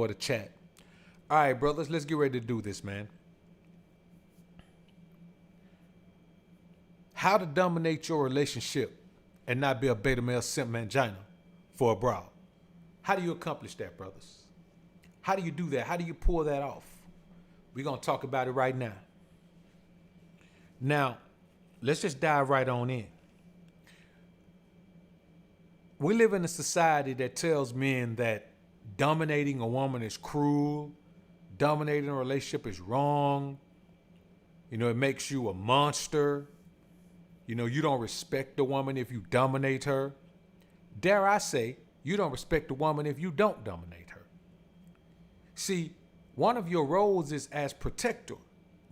for the chat. All right, brothers, let's get ready to do this, man. How to dominate your relationship and not be a beta male simp mangina for a broad. How do you accomplish that, brothers? How do you do that? How do you pull that off? We're going to talk about it right now. Now, let's just dive right on in. We live in a society that tells men that dominating a woman is cruel, dominating a relationship is wrong. You know, it makes you a monster. You know, you don't respect the woman if you dominate her. Dare I say, you don't respect the woman if you don't dominate her. See, one of your roles is as protector,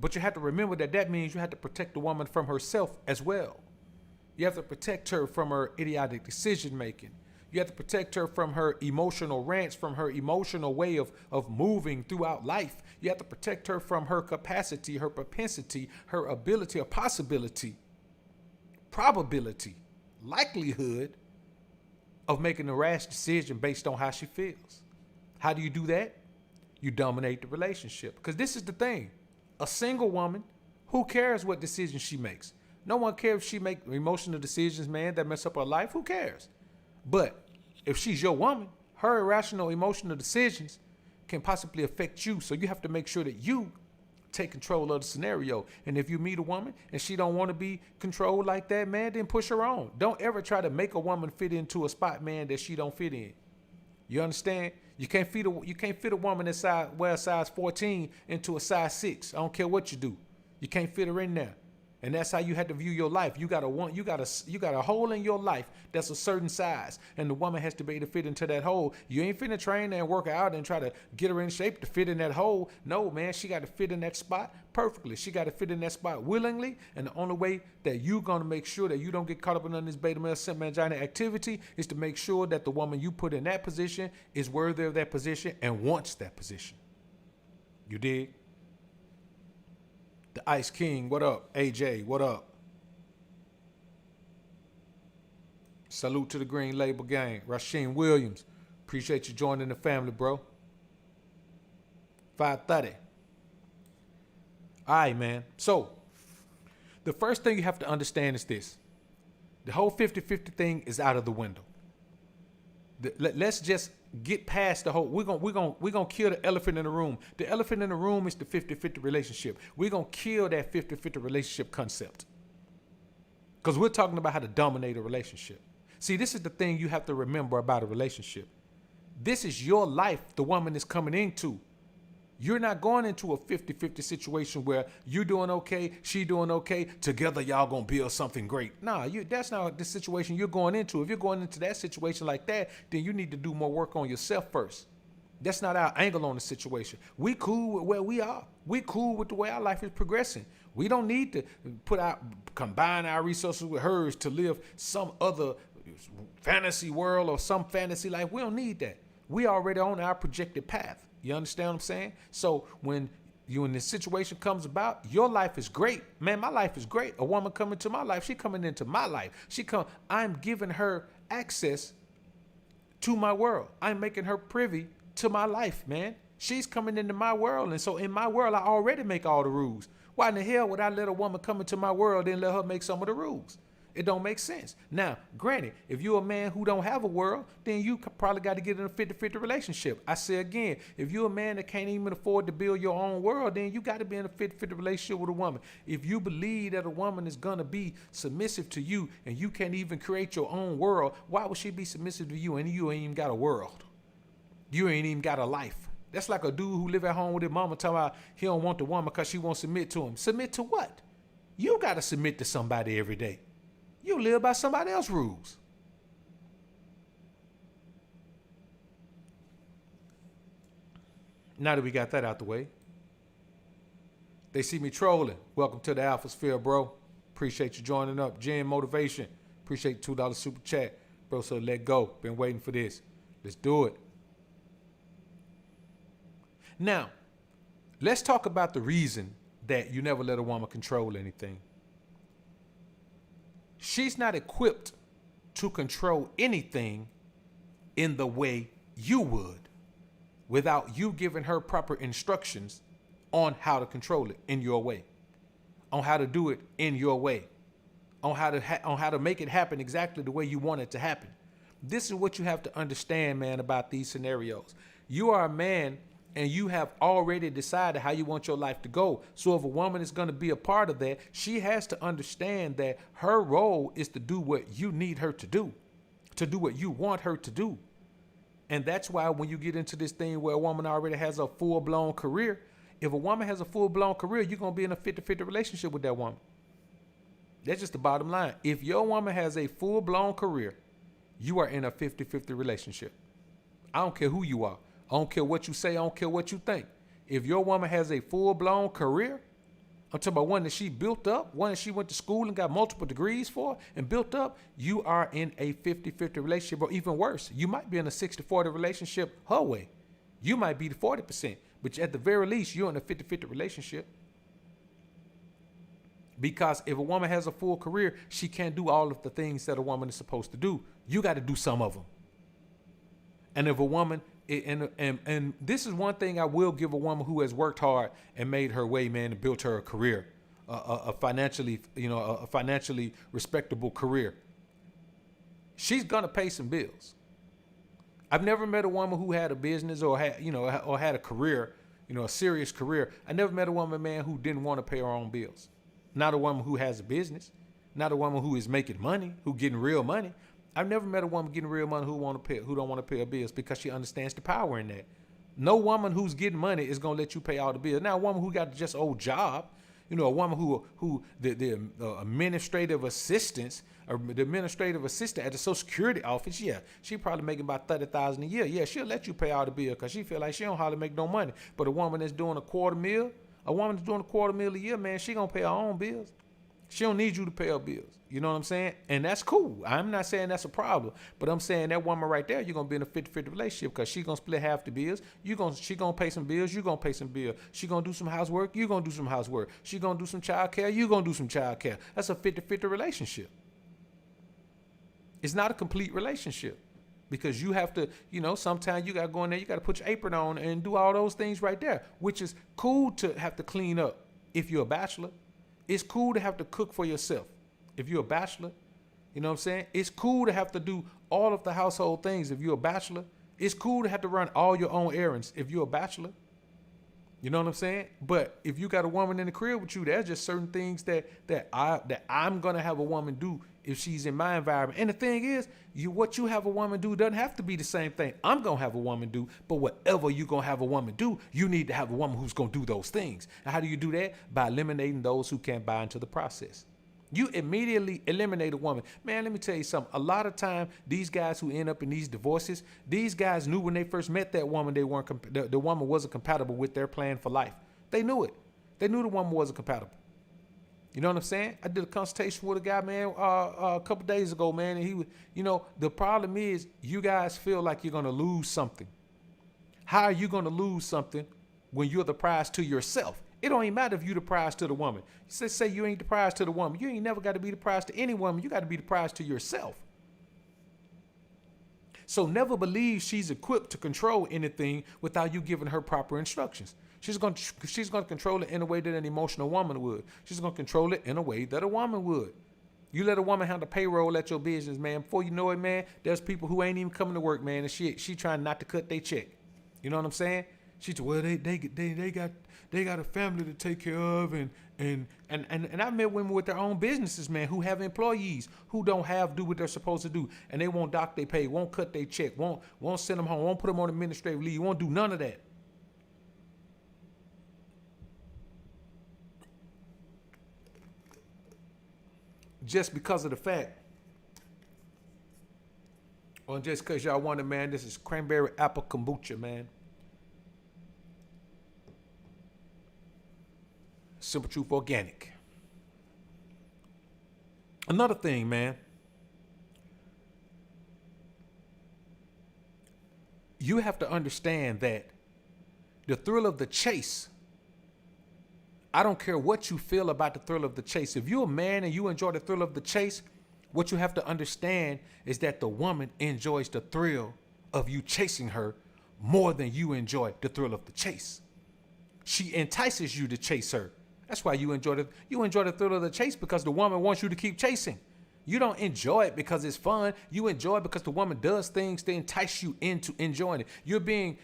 but you have to remember that that means you have to protect the woman from herself as well. You have to protect her from her idiotic decision making. You have to protect her from her emotional rants, from her emotional way of moving throughout life. You have to protect her from her capacity, her propensity, her ability or possibility, probability, likelihood of making a rash decision based on how she feels. How do you do that? You dominate the relationship. Because this is the thing. A single woman, who cares what decision she makes? No one cares if she makes emotional decisions, man, that mess up her life. Who cares? But if she's your woman, her irrational emotional decisions can possibly affect you. So you have to make sure that you take control of the scenario. And if you meet a woman and she don't want to be controlled like that, man, then push her on. Don't ever try to make a woman fit into a spot, man, that she don't fit in. You understand? You can't fit a woman that wears size 14 into a size 6. I don't care what you do. You can't fit her in there. And that's how you have to view your life. You got a hole in your life that's a certain size, and the woman has to be able to fit into that hole. You ain't finna train and work out and try to get her in shape to fit in that hole. No, man, she got to fit in that spot perfectly. She got to fit in that spot willingly, and the only way that you gonna make sure that you don't get caught up in none of this beta male simp mangina activity is to make sure that the woman you put in that position is worthy of that position and wants that position. You dig? The Ice King, what up? AJ, what up? Salute to the Green Label Gang. Rasheen Williams, appreciate you joining the family, bro. 530. All right, man. So, the first thing you have to understand is this. The whole 50-50 thing is out of the window. Let's just get past the whole, we're gonna kill the elephant in the room. The elephant in the room is the 50-50 relationship. We're gonna kill that 50-50 relationship concept. Because we're talking about how to dominate a relationship. See, this is the thing you have to remember about a relationship. This is your life the woman is coming into. You're not going into a 50-50 situation where you're doing okay, she doing okay, together y'all gonna build something great. Nah, that's not the situation you're going into. If you're going into that situation like that, then you need to do more work on yourself first. That's not our angle on the situation. We cool with where we are. We cool with the way our life is progressing. We don't need to combine our resources with hers to live some other fantasy world or some fantasy life. We don't need that. We already on our projected path. You understand what I'm saying? So when this situation comes about, your life is great. Man, my life is great. A woman coming to my life, she coming into my life. I'm giving her access to my world. I'm making her privy to my life, man. She's coming into my world. And so in my world, I already make all the rules. Why in the hell would I let a woman come into my world and let her make some of the rules? It don't make sense. Now, granted, if you're a man who don't have a world, then you probably got to get in a 50-50 relationship. I say again, if you're a man that can't even afford to build your own world, then you got to be in a 50-50 relationship with a woman. If you believe that a woman is going to be submissive to you and you can't even create your own world, why would she be submissive to you and you ain't even got a world? You ain't even got a life. That's like a dude who live at home with his mama talking about he don't want the woman because she won't submit to him. Submit to what? You got to submit to somebody every day. You live by somebody else's rules. Now that we got that out the way, they see me trolling. Welcome to the Alpha Sphere, bro. Appreciate you joining up. Jen Motivation. Appreciate the $2 super chat. Bro, so let go. Been waiting for this. Let's do it. Now, let's talk about the reason that you never let a woman control anything. She's not equipped to control anything in the way you would. without you giving her proper instructions on how to control it in your way, on how to do it in your way, on how to make it happen exactly the way you want it to happen. This is what you have to understand, man, about these scenarios. You are a man and you have already decided how you want your life to go. So if a woman is going to be a part of that, she has to understand that her role is to do what you need her to do what you want her to do. And that's why when you get into this thing where a woman already has a full-blown career, if a woman has a full-blown career, you're going to be in a 50-50 relationship with that woman. That's just the bottom line. If your woman has a full-blown career, you are in a 50-50 relationship. I don't care who you are. I don't care what you say. I don't care what you think. If your woman has a full-blown career, I'm talking about one that she built up, one that she went to school and got multiple degrees for and built up, you are in a 50-50 relationship, or even worse, you might be in a 60-40 relationship her way. You might be the 40%, but at the very least, you're in a 50-50 relationship. Because if a woman has a full career, she can't do all of the things that a woman is supposed to do. You got to do some of them. And if a woman, and this is one thing I will give a woman who has worked hard and made her way, man, and built her a career, a financially respectable career. She's gonna pay some bills. I've never met a woman who had a business or had a career, a serious career. I never met a woman, man, who didn't want to pay her own bills. Not a woman who has a business, not a woman who is making money, who getting real money. I've never met a woman getting real money who don't want to pay her bills because she understands the power in that. No woman who's getting money is gonna let you pay all the bills. Now, a woman who got just old job, a woman who the administrative assistants or the administrative assistant at the Social Security office, yeah, she probably making about $30,000 a year. Yeah, she'll let you pay all the bills because she feel like she don't hardly make no money. But a woman that's doing a quarter mil a year, man, she gonna pay her own bills. She don't need you to pay her bills. You know what I'm saying? And that's cool. I'm not saying that's a problem, but I'm saying that woman right there, you're going to be in a 50-50 relationship because she's going to split half the bills. She going to pay some bills. You're going to pay some bills. She going to do some housework. You're going to do some housework. She going to do some child care. You're going to do some child care. That's a 50-50 relationship. It's not a complete relationship because you have to, sometimes you got to go in there, you got to put your apron on and do all those things right there, which is cool to have to clean up if you're a bachelor. It's cool to have to cook for yourself. If you're a bachelor, you know what I'm saying? It's cool to have to do all of the household things if you're a bachelor. It's cool to have to run all your own errands if you're a bachelor. You know what I'm saying? But if you got a woman in the crib with you, there's just certain things that I'm gonna have a woman do if she's in my environment. And the thing is, what you have a woman do doesn't have to be the same thing I'm gonna have a woman do. But whatever you gonna have a woman do, you need to have a woman who's gonna do those things. And how do you do that? By eliminating those who can't buy into the process. You immediately eliminate a woman. Man, let me tell you something. A lot of time, these guys who end up in these divorces, these guys knew when they first met that woman, the woman wasn't compatible with their plan for life. They knew it. They knew the woman wasn't compatible. You know what I'm saying? I did a consultation with a guy, man, a couple days ago, man, and he was, the problem is you guys feel like you're going to lose something. How are you going to lose something when you're the prize to yourself? It don't even matter if you the prize to the woman. Say you ain't the prize to the woman. You ain't never got to be the prize to any woman. You got to be the prize to yourself. So never believe she's equipped to control anything without you giving her proper instructions. She's going to control it in a way that an emotional woman would. She's going to control it in a way that a woman would. You let a woman handle payroll at your business, man. Before you know it, man, there's people who ain't even coming to work, man, and she trying not to cut their check. You know what I'm saying? They got a family to take care of, and I met women with their own businesses, man, who have employees who don't do what they're supposed to do, and they won't dock their pay, won't cut their check, won't send them home, won't put them on administrative leave, won't do none of that. Just because of the fact, or just because y'all want it, man, this is cranberry apple kombucha, man. Simple Truth Organic. Another thing, man. You have to understand that the thrill of the chase, I don't care what you feel about the thrill of the chase. If you're a man and you enjoy the thrill of the chase, what you have to understand is that the woman enjoys the thrill of you chasing her more than you enjoy the thrill of the chase. She entices you to chase her. That's why you enjoy the thrill of the chase, because the woman wants you to keep chasing. You don't enjoy it because it's fun. You enjoy it because the woman does things to entice you into enjoying it. You're being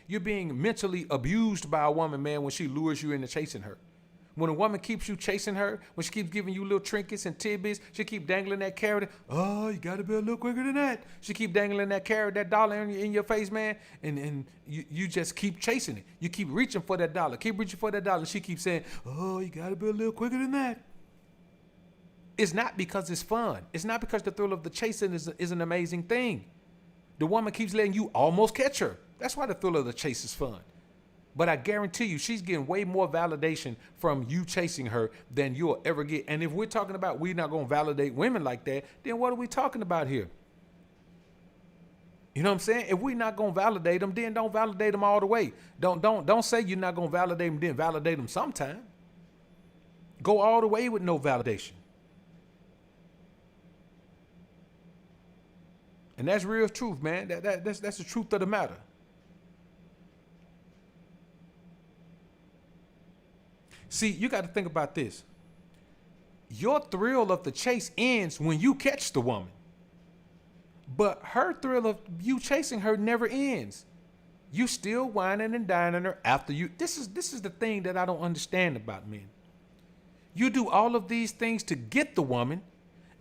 mentally abused by a woman, man, when she lures you into chasing her. When a woman keeps you chasing her, when she keeps giving you little trinkets and tidbits, she keep dangling that carrot. Oh, you got to be a little quicker than that. She keep dangling that carrot, that dollar in your face, man, and you just keep chasing it. You keep reaching for that dollar. Keep reaching for that dollar. She keeps saying, oh, you got to be a little quicker than that. It's not because it's fun. It's not because the thrill of the chasing is an amazing thing. The woman keeps letting you almost catch her. That's why the thrill of the chase is fun. But I guarantee you, she's getting way more validation from you chasing her than you'll ever get. And if we're talking about we're not going to validate women like that, then what are we talking about here? You know what I'm saying? If we're not going to validate them, then don't validate them all the way. Don't say you're not going to validate them, then validate them sometime. Go all the way with no validation. And that's real truth, man. That's the truth of the matter. See, you got to think about this. Your thrill of the chase ends when you catch the woman. But her thrill of you chasing her never ends. You still whining and dining her after you. This is the thing that I don't understand about men. You do all of these things to get the woman,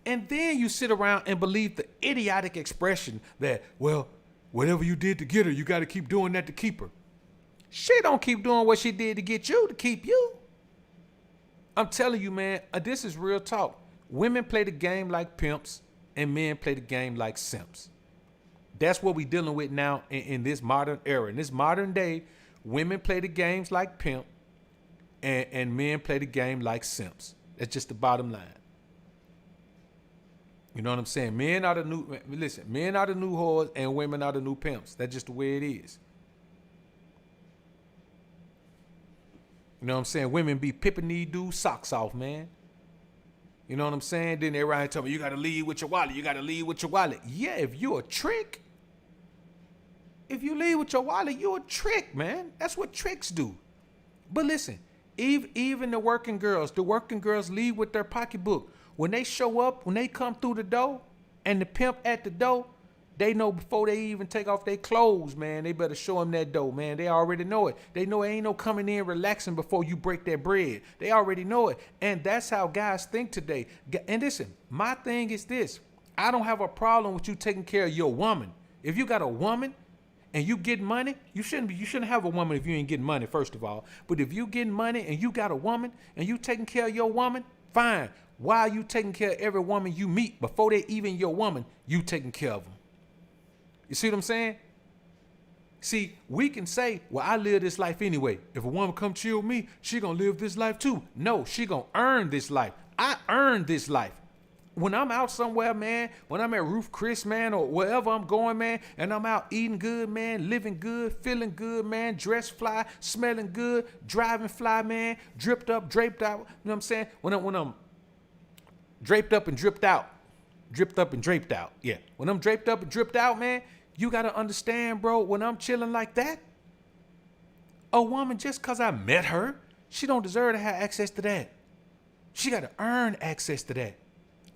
and then you sit around and believe the idiotic expression that, well, whatever you did to get her, you got to keep doing that to keep her. She don't keep doing what she did to get you to keep you. I'm telling you, man, this is real talk. Women play the game like pimps and men play the game like simps. That's what we're dealing with now in this modern era. In this modern day, women play the games like pimp and men play the game like simps. That's just the bottom line. You know what I'm saying? Men are the new whores and women are the new pimps. That's just the way it is. You know what I'm saying? Women be pipping these dudes' socks off, man. You know what I'm saying? Then they right tell me, you got to lead with your wallet. You got to lead with your wallet. Yeah, if you're a trick. If you lead with your wallet, you're a trick, man. That's what tricks do. But listen, even the working girls lead with their pocketbook. When they show up, when they come through the door and the pimp at the door, they know before they even take off their clothes, man, they better show them that dough, man. They already know it. They know it ain't no coming in relaxing before you break that bread. They already know it. And that's how guys think today. And listen, my thing is this. I don't have a problem with you taking care of your woman. If you got a woman and you getting money, you shouldn't have a woman if you ain't getting money, first of all. But if you getting money and you got a woman and you taking care of your woman, fine. Why are you taking care of every woman you meet before they even your woman, you taking care of them? You see what I'm saying? See, we can say, well, I live this life anyway. If a woman come chill with me, she gonna live this life too. No, she gonna earn this life. I earned this life. When I'm out somewhere, man, when I'm at Roof Chris, man, or wherever I'm going, man, and I'm out eating good, man, living good, feeling good, man, dressed fly, smelling good, driving fly, man, dripped up, draped out. You know what I'm saying? When I'm draped up and dripped out. Dripped up and draped out. Yeah. When I'm draped up and dripped out, man, you got to understand, bro, when I'm chilling like that, a woman, just because I met her, she don't deserve to have access to that. She got to earn access to that.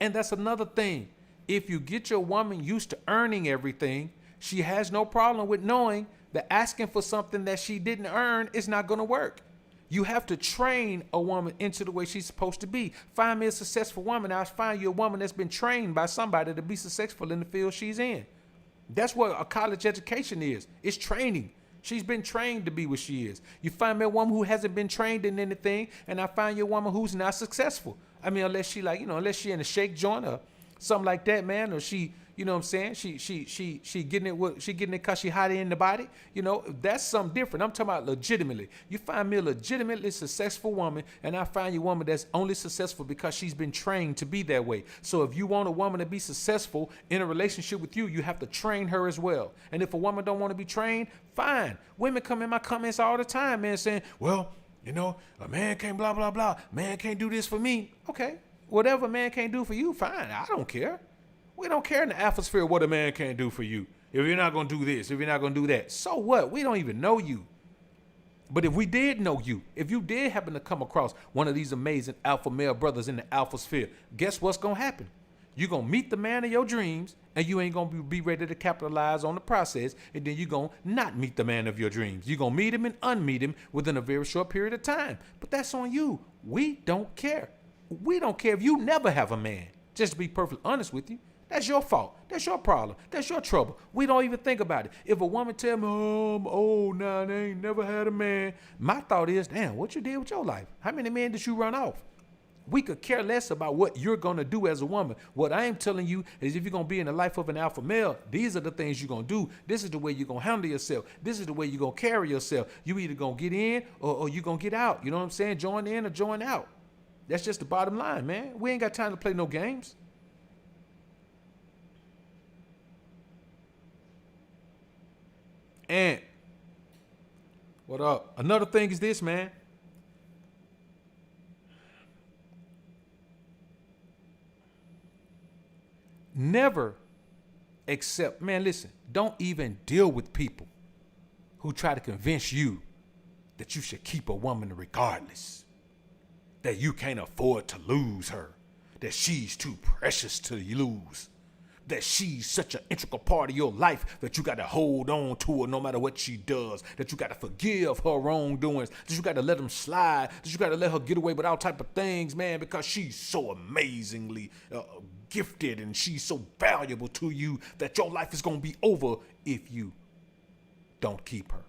And that's another thing. If you get your woman used to earning everything, she has no problem with knowing that asking for something that she didn't earn is not going to work. You have to train a woman into the way she's supposed to be. Find me a successful woman. I'll find you a woman that's been trained by somebody to be successful in the field she's in. That's what a college education is. It's training. She's been trained to be what she is. You find me a woman who hasn't been trained in anything, and I find you a woman who's not successful. I mean, unless she unless she in a shake joint or something like that, man, or she, you know what I'm saying? She getting it because she hot in the body. You know, that's something different. I'm talking about legitimately. You find me a legitimately successful woman, and I find you a woman that's only successful because she's been trained to be that way. So if you want a woman to be successful in a relationship with you, you have to train her as well. And if a woman don't want to be trained, fine. Women come in my comments all the time, man, saying, well, you know, a man can't blah, blah, blah. Man can't do this for me. Okay. Whatever a man can't do for you, fine. I don't care. We don't care in the atmosphere what a man can't do for you. If you're not going to do this, if you're not going to do that, so what? We don't even know you. But if we did know you, if you did happen to come across one of these amazing alpha male brothers in the alpha sphere, guess what's going to happen? You're going to meet the man of your dreams, and you ain't going to be ready to capitalize on the process, and then you're going to not meet the man of your dreams. You're going to meet him and unmeet him within a very short period of time. But that's on you. We don't care. We don't care if you never have a man. Just to be perfectly honest with you, that's your fault. That's your problem. That's your trouble. We don't even think about it. If a woman tell me, oh, I'm old now, they ain't never had a man, my thought is, damn, what you did with your life? How many men did you run off? We could care less about what you're going to do as a woman. What I am telling you is if you're going to be in the life of an alpha male, these are the things you're going to do. This is the way you're going to handle yourself. This is the way you're going to carry yourself. You either going to get in or you're going to get out. You know what I'm saying? Join in or join out. That's just the bottom line, man. We ain't got time to play no games. And what up? Another thing is this, man. Never accept, man, listen, don't even deal with people who try to convince you that you should keep a woman regardless, that you can't afford to lose her, that she's too precious to lose, that she's such an integral part of your life that you got to hold on to her no matter what she does, that you got to forgive her wrongdoings, that you got to let them slide, that you got to let her get away with all type of things, man, because she's so amazingly gifted and she's so valuable to you that your life is going to be over if you don't keep her.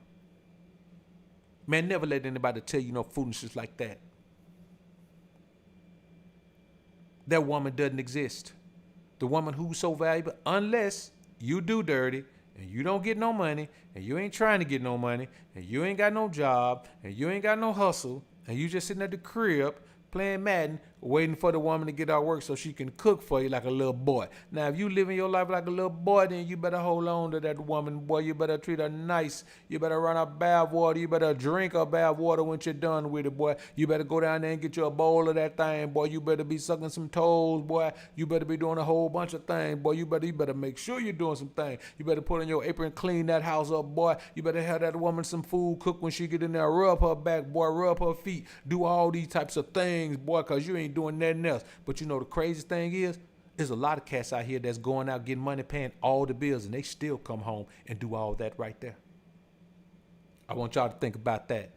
Man, never let anybody tell you no foolishness like that. That woman doesn't exist. The woman who's so valuable, unless you do dirty and you don't get no money and you ain't trying to get no money and you ain't got no job and you ain't got no hustle and you just sitting at the crib playing Madden, waiting for the woman to get out of work so she can cook for you like a little boy. Now, if you living your life like a little boy, then you better hold on to that woman, boy. You better treat her nice. You better run her bath water. You better drink her bath water when you're done with it, boy. You better go down there and get you a bowl of that thing, boy. You better be sucking some toes, boy. You better be doing a whole bunch of things, boy. You better make sure you're doing some things. You better put on your apron, clean that house up, boy. You better have that woman some food cook when she get in there. Rub her back, boy. Rub her feet. Do all these types of things, boy, because you ain't doing nothing else. But you know the craziest thing is, there's a lot of cats out here that's going out getting money, paying all the bills, and they still come home and do all that right there. I want y'all to think about that.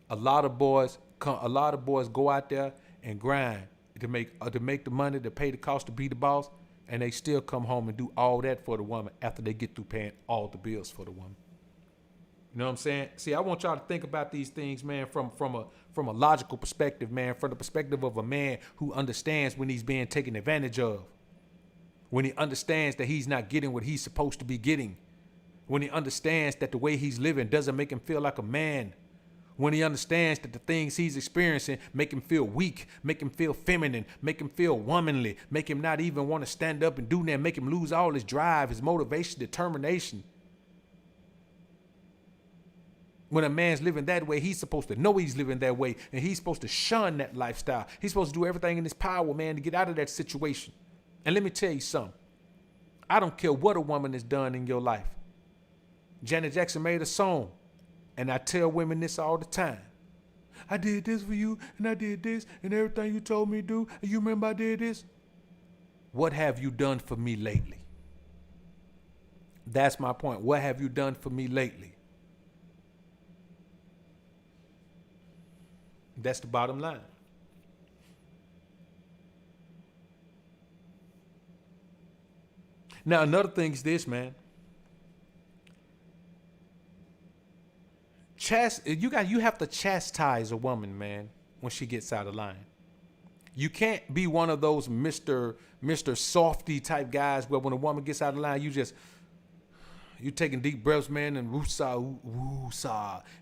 A lot of boys go out there and grind to make the money, to pay the cost to be the boss, and they still come home and do all that for the woman after they get through paying all the bills for the woman. You know what I'm saying? See, I want y'all to think about these things, man, from a logical perspective, man, from the perspective of a man who understands when he's being taken advantage of, when he understands that he's not getting what he's supposed to be getting, when he understands that the way he's living doesn't make him feel like a man, when he understands that the things he's experiencing make him feel weak, make him feel feminine, make him feel womanly, make him not even want to stand up and do that, make him lose all his drive, his motivation, determination. When a man's living that way, he's supposed to know he's living that way, and he's supposed to shun that lifestyle. He's supposed to do everything in his power, man, to get out of that situation. And let me tell you something. I don't care what a woman has done in your life. Janet Jackson made a song, and I tell women this all the time. I did this for you, and I did this, and everything you told me to do, and you remember I did this? What have you done for me lately? That's my point. What have you done for me lately? That's the bottom line. Now, another thing is this, man. You have to chastise a woman, man, when she gets out of line. You can't be one of those Mr. Softy type guys where when a woman gets out of line, you You taking deep breaths, man, and woo-sa,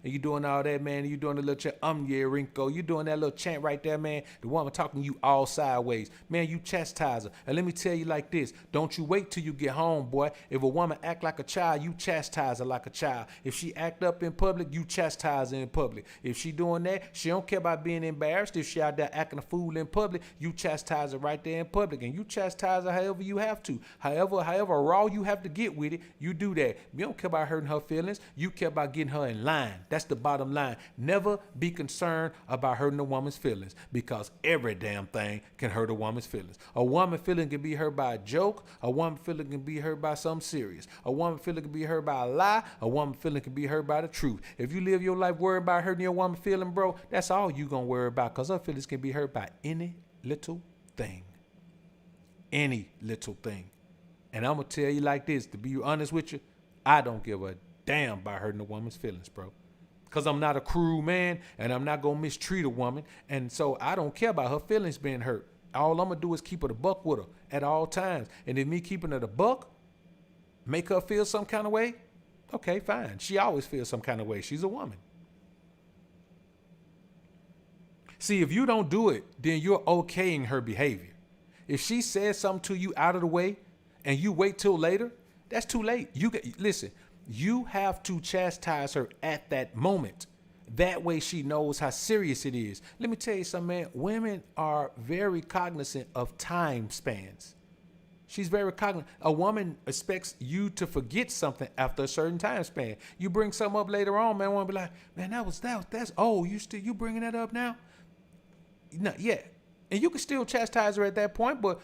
and you doing all that, man, and you doing the little chant, yeah, Rinko, you doing that little chant right there, man, the woman talking to you all sideways. Man, you chastise her. And let me tell you like this, don't you wait till you get home, boy. If a woman act like a child, you chastise her like a child. If she act up in public, you chastise her in public. If she doing that, she don't care about being embarrassed. If she out there acting a fool in public, you chastise her right there in public, and you chastise her however you have to. However raw you have to get with it, you do that. You don't care about hurting her feelings. You care about getting her in line. That's the bottom line. Never be concerned about hurting a woman's feelings, because every damn thing can hurt a woman's feelings. A woman feeling can be hurt by a joke. A woman feeling can be hurt by something serious. A woman feeling can be hurt by a lie. A woman feeling can be hurt by the truth. If you live your life worried about hurting your woman feeling, bro, that's all you gonna worry about, because her feelings can be hurt by any little thing. Any little thing. And I'm going to tell you like this, to be honest with you, I don't give a damn about hurting a woman's feelings, bro. Because I'm not a cruel man, and I'm not going to mistreat a woman. And so I don't care about her feelings being hurt. All I'm going to do is keep her a buck with her at all times. And if me keeping her a buck make her feel some kind of way, okay, fine. She always feels some kind of way. She's a woman. See, if you don't do it, then you're okaying her behavior. If she says something to you out of the way, and you wait till later, that's too late. Listen, you have to chastise her at that moment. That way she knows how serious it is. Let me tell you something, man. Women are very cognizant of time spans. She's very cognizant. A woman expects you to forget something after a certain time span. You bring something up later on, man, won't be like, man, that's oh, you bringing that up now? No, yeah. And you can still chastise her at that point, but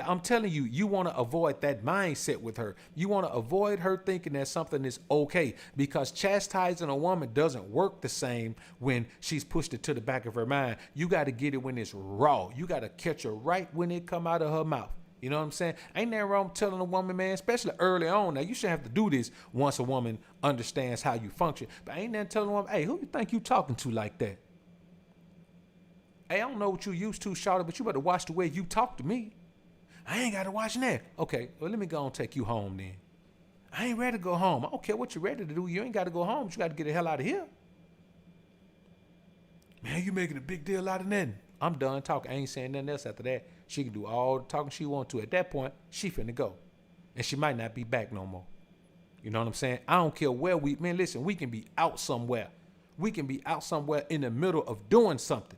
I'm telling you, you want to avoid that mindset with her. You want to avoid her thinking that something is okay, because chastising a woman doesn't work the same when she's pushed it to the back of her mind. You got to get it when it's raw. You got to catch her right when it come out of her mouth. You know what I'm saying? Ain't nothing wrong with telling a woman, man, especially early on. Now, you should have to do this once a woman understands how you function. But ain't nothing telling a woman, hey, who you think you talking to like that? Hey, I don't know what you used to, shawty, but you better watch the way you talk to me. I ain't got to watch that. Okay, well, let me go and take you home then. I ain't ready to go home. I don't care what you're ready to do. You ain't got to go home. But you got to get the hell out of here. Man, you making a big deal out of nothing. I'm done talking. I ain't saying nothing else after that. She can do all the talking she want to. At that point, she finna go. And she might not be back no more. You know what I'm saying? I don't care where man, listen, we can be out somewhere. We can be out somewhere in the middle of doing something.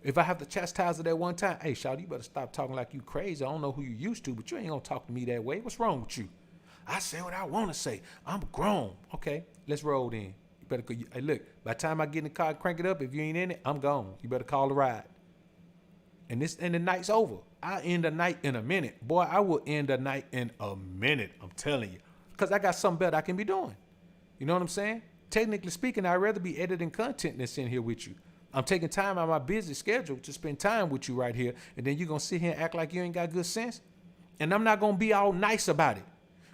If I have to chastise her that one time, hey, shawty, you better stop talking like you crazy. I don't know who you used to, but you ain't gonna talk to me that way. What's wrong with you? I say what I want to say. I'm grown. Okay, let's roll then. You better go. Hey, look, by the time I get in the car and crank it up, if you ain't in it, I'm gone. You better call the ride. And the night's over. I end the night in a minute. Boy, I will end the night in a minute. I'm telling you. Because I got something better I can be doing. You know what I'm saying? Technically speaking, I'd rather be editing content than sitting here with you. I'm taking time out of my busy schedule to spend time with you right here. And then you're going to sit here and act like you ain't got good sense. And I'm not going to be all nice about it.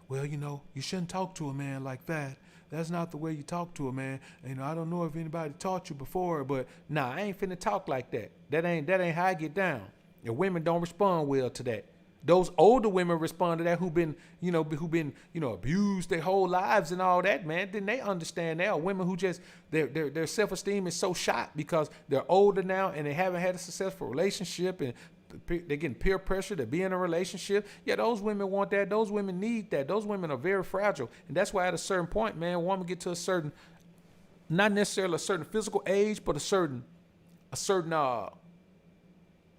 Well, you know, you shouldn't talk to a man like that. That's not the way you talk to a man. You know, I don't know if anybody taught you before, but nah, I ain't finna talk like that. That ain't how I get down. And women don't respond well to that. Those older women respond to that who've been abused their whole lives and all that, man. Then they understand now. Women who just their self-esteem is so shot because they're older now and they haven't had a successful relationship and they're getting peer pressure to be in a relationship. Yeah, those women want that. Those women need that. Those women are very fragile. And that's why at a certain point, man, a woman get to a certain, not necessarily a certain physical age, but a certain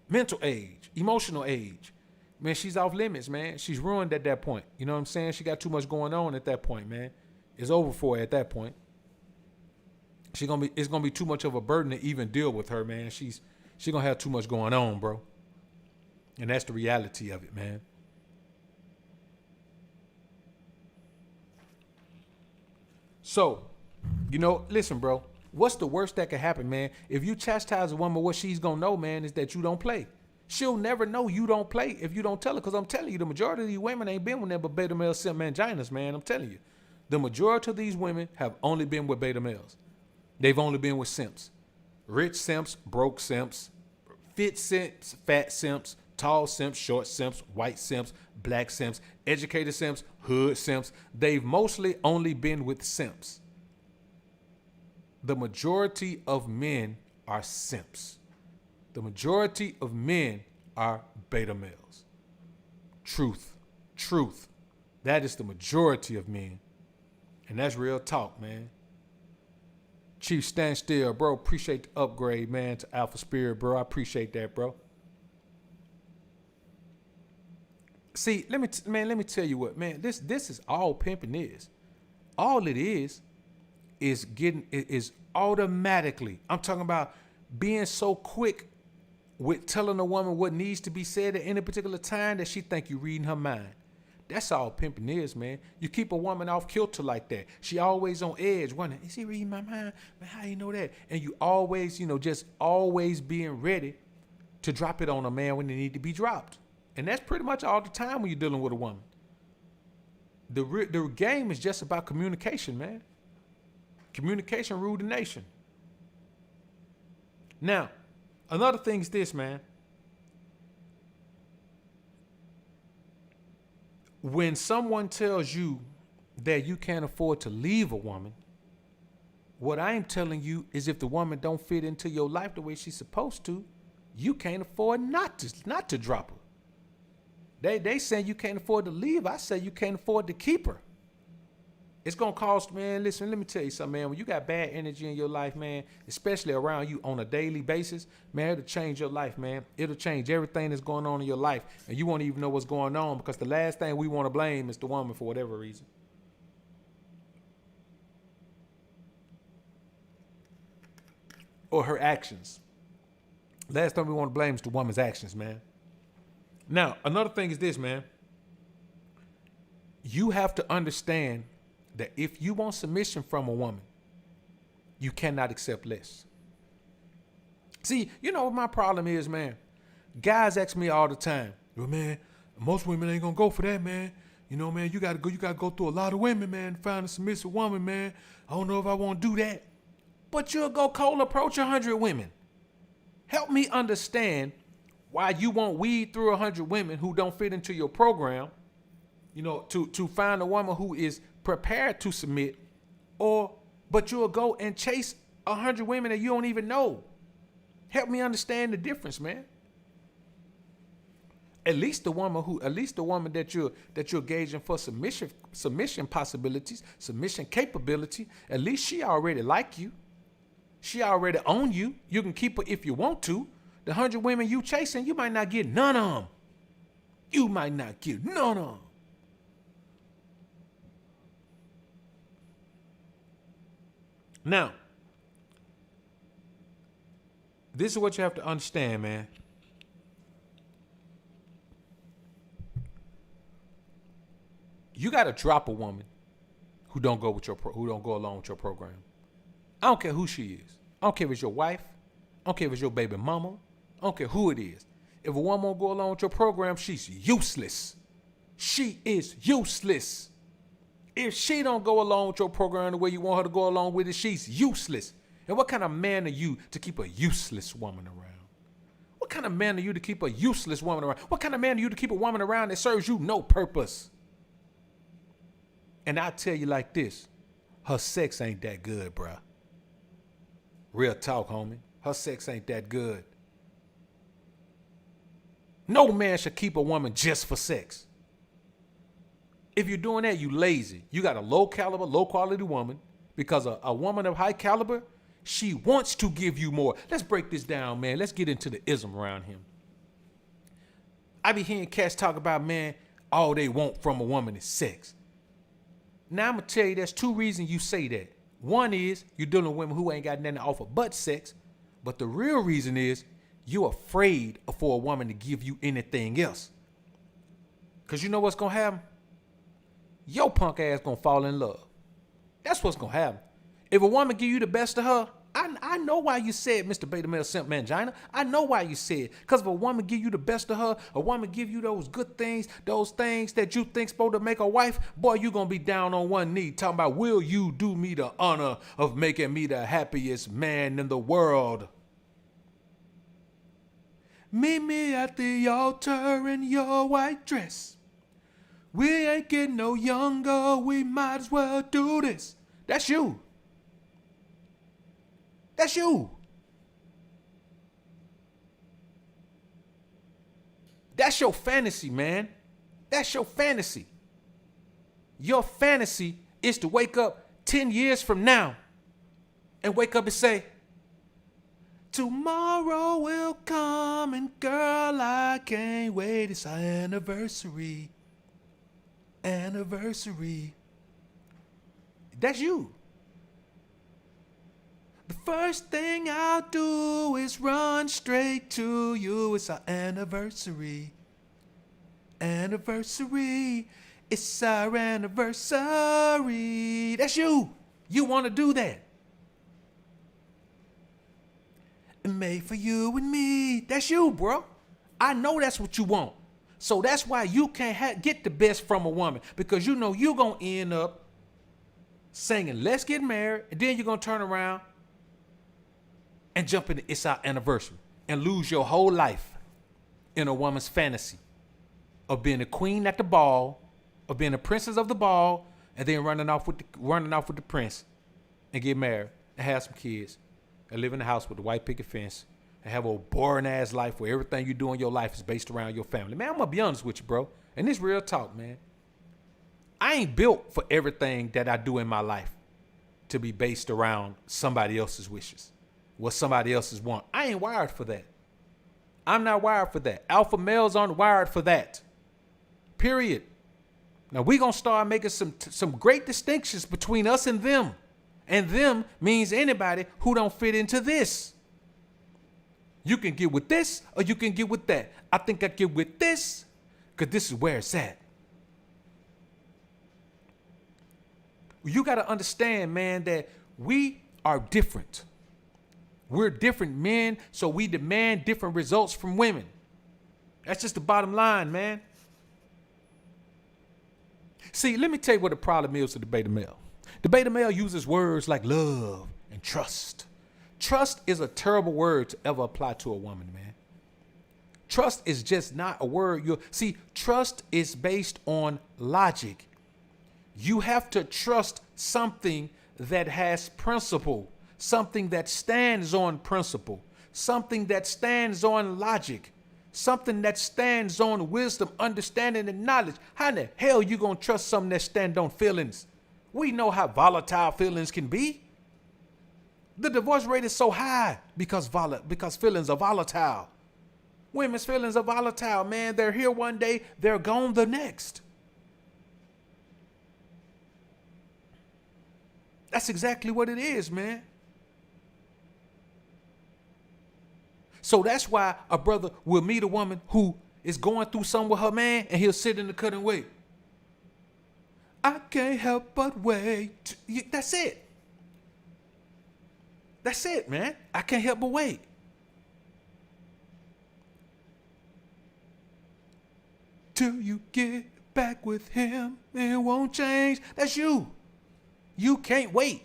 mental age, emotional age. Man, she's off limits, man. She's ruined at that point. You know what I'm saying? She got too much going on at that point, man. It's over for her at that point. It's gonna be too much of a burden to even deal with her, man. She's gonna have too much going on, bro. And that's the reality of it, man. So, listen, bro. What's the worst that could happen, man? If you chastise a woman, what she's gonna know, man, is that you don't play. She'll never know you don't play if you don't tell her. Because I'm telling you, the majority of these women ain't been with them but beta male simp manginas, man. I'm telling you. The majority of these women have only been with beta males. They've only been with simps. Rich simps, broke simps, fit simps, fat simps, Tall simps, short simps, white simps, black simps, educated simps, hood simps. They've mostly only been with simps. The majority of men are simps. The majority of men are beta males. Truth. That is the majority of men. And that's real talk, man. Chief, stand still, bro. Appreciate the upgrade, man, to Alpha Spirit, bro. I appreciate that, bro. See, let me tell you what, man. This is all pimping is. All it is automatically. I'm talking about being so quick with telling a woman what needs to be said at any particular time that she think you reading her mind. That's all pimping is, man. You keep a woman off kilter like that. She always on edge, wondering, is he reading my mind? Man, how you know that? And you always, just always being ready to drop it on a man when they need to be dropped. And that's pretty much all the time when you're dealing with a woman. The game is just about communication, man. Communication rule the nation. Now, another thing is this, man. When someone tells you that you can't afford to leave a woman, what I'm telling you is if the woman don't fit into your life the way she's supposed to, you can't afford not to drop her. They say you can't afford to leave. I say you can't afford to keep her. It's going to cost, man. Listen, let me tell you something, man. When you got bad energy in your life, man, especially around you on a daily basis, man, it'll change your life, man. It'll change everything that's going on in your life. And you won't even know what's going on because the last thing we want to blame is the woman for whatever reason. Or her actions. Last time we want to blame is the woman's actions, man. Now, another thing is this, man. You have to understand that if you want submission from a woman, you cannot accept less. See, you know what my problem is, man? Guys ask me all the time, well, man, most women ain't gonna go for that, man. You know, man, you gotta go through a lot of women, man, to find a submissive woman, man. I don't know if I want to do that. But you'll go cold approach 100 women. Help me understand why you won't weed through 100 women who don't fit into your program, to find a woman who is prepared to submit, but you'll go and chase 100 women that you don't even know. Help me understand the difference, man. At least the woman that you're gauging for submission possibilities, submission capability, at least she already like you. She already own you. You can keep her if you want to. The 100 women you chasing, you might not get none of them. You might not get none of them. Now, this is what you have to understand, man. You got to drop a woman who don't go along with your program. I don't care who she is. I don't care if it's your wife. I don't care if it's your baby mama. I don't care who it is. If a woman won't go along with your program, she's useless. She is useless. If she don't go along with your program the way you want her to go along with it, she's useless. And what kind of man are you to keep a useless woman around? What kind of man are you to keep a useless woman around? What kind of man are you to keep a woman around that serves you no purpose? And I tell you like this, her sex ain't that good, bruh. Real talk, homie. Her sex ain't that good. No man should keep a woman just for sex. If you're doing that, you lazy. You got a low caliber, low quality woman because a woman of high caliber, she wants to give you more. Let's break this down, man. Let's get into the ism around him. I be hearing cats talk about, man, all they want from a woman is sex. Now I'm going to tell you there's two reasons you say that. One is you're dealing with women who ain't got nothing to offer but sex. But the real reason is you're afraid for a woman to give you anything else. Because you know what's going to happen? Your punk ass going to fall in love. That's what's going to happen. If a woman give you the best of her, I know why you said, Mr. Beta Male Simp Mangina. I know why you said. Because if a woman give you the best of her, a woman give you those good things, those things that you think's supposed to make a wife, boy, you going to be down on one knee talking about, will you do me the honor of making me the happiest man in the world? Meet me at the altar in your white dress. We ain't getting no younger, we might as well do this. That's you. That's you. That's your fantasy, man. That's your fantasy. Your fantasy is to wake up 10 years from now and wake up and say, tomorrow will come and girl, I can't wait. It's our anniversary. Anniversary. That's you. The first thing I'll do is run straight to you. It's our anniversary. Anniversary. It's our anniversary. That's you. You want to do that. Made for you and me. That's you, bro. I know that's what you want. So that's why you can't get the best from a woman, because you know you're going to end up singing, let's get married, and then you're going to turn around and jump into It's Our Anniversary and lose your whole life in a woman's fantasy of being a queen at the ball, of being a princess of the ball, and then running off with the prince and get married and have some kids and live in the house with the white picket fence and have a boring ass life where everything you do in your life is based around your family. Man, I'm gonna be honest with you, bro. And this real talk, man. I ain't built for everything that I do in my life to be based around somebody else's wishes, what somebody else's want. I ain't wired for that. I'm not wired for that. Alpha males aren't wired for that. Period. Now we gonna start making some great distinctions between us and them. And them means anybody who don't fit into this. You can get with this or you can get with that. I think I get with this because this is where it's at. You got to understand, man, that we are different. We're different men, so we demand different results from women. That's just the bottom line, man. See, let me tell you what the problem is with the beta male. The beta male uses words like love and trust. Trust is a terrible word to ever apply to a woman, man. Trust is just not a word. See, trust is based on logic. You have to trust something that has principle, something that stands on principle, something that stands on logic, something that stands on wisdom, understanding, and knowledge. How in the hell you gonna trust something that stands on feelings? We know how volatile feelings can be. The divorce rate is so high because feelings are volatile. Women's feelings are volatile, man. They're here one day, they're gone the next. That's exactly what it is, man. So that's why a brother will meet a woman who is going through something with her man, and he'll sit in the cut and wait. I can't help but wait. That's it. That's it, man. I can't help but wait. Till you get back with him, it won't change. That's you. You can't wait.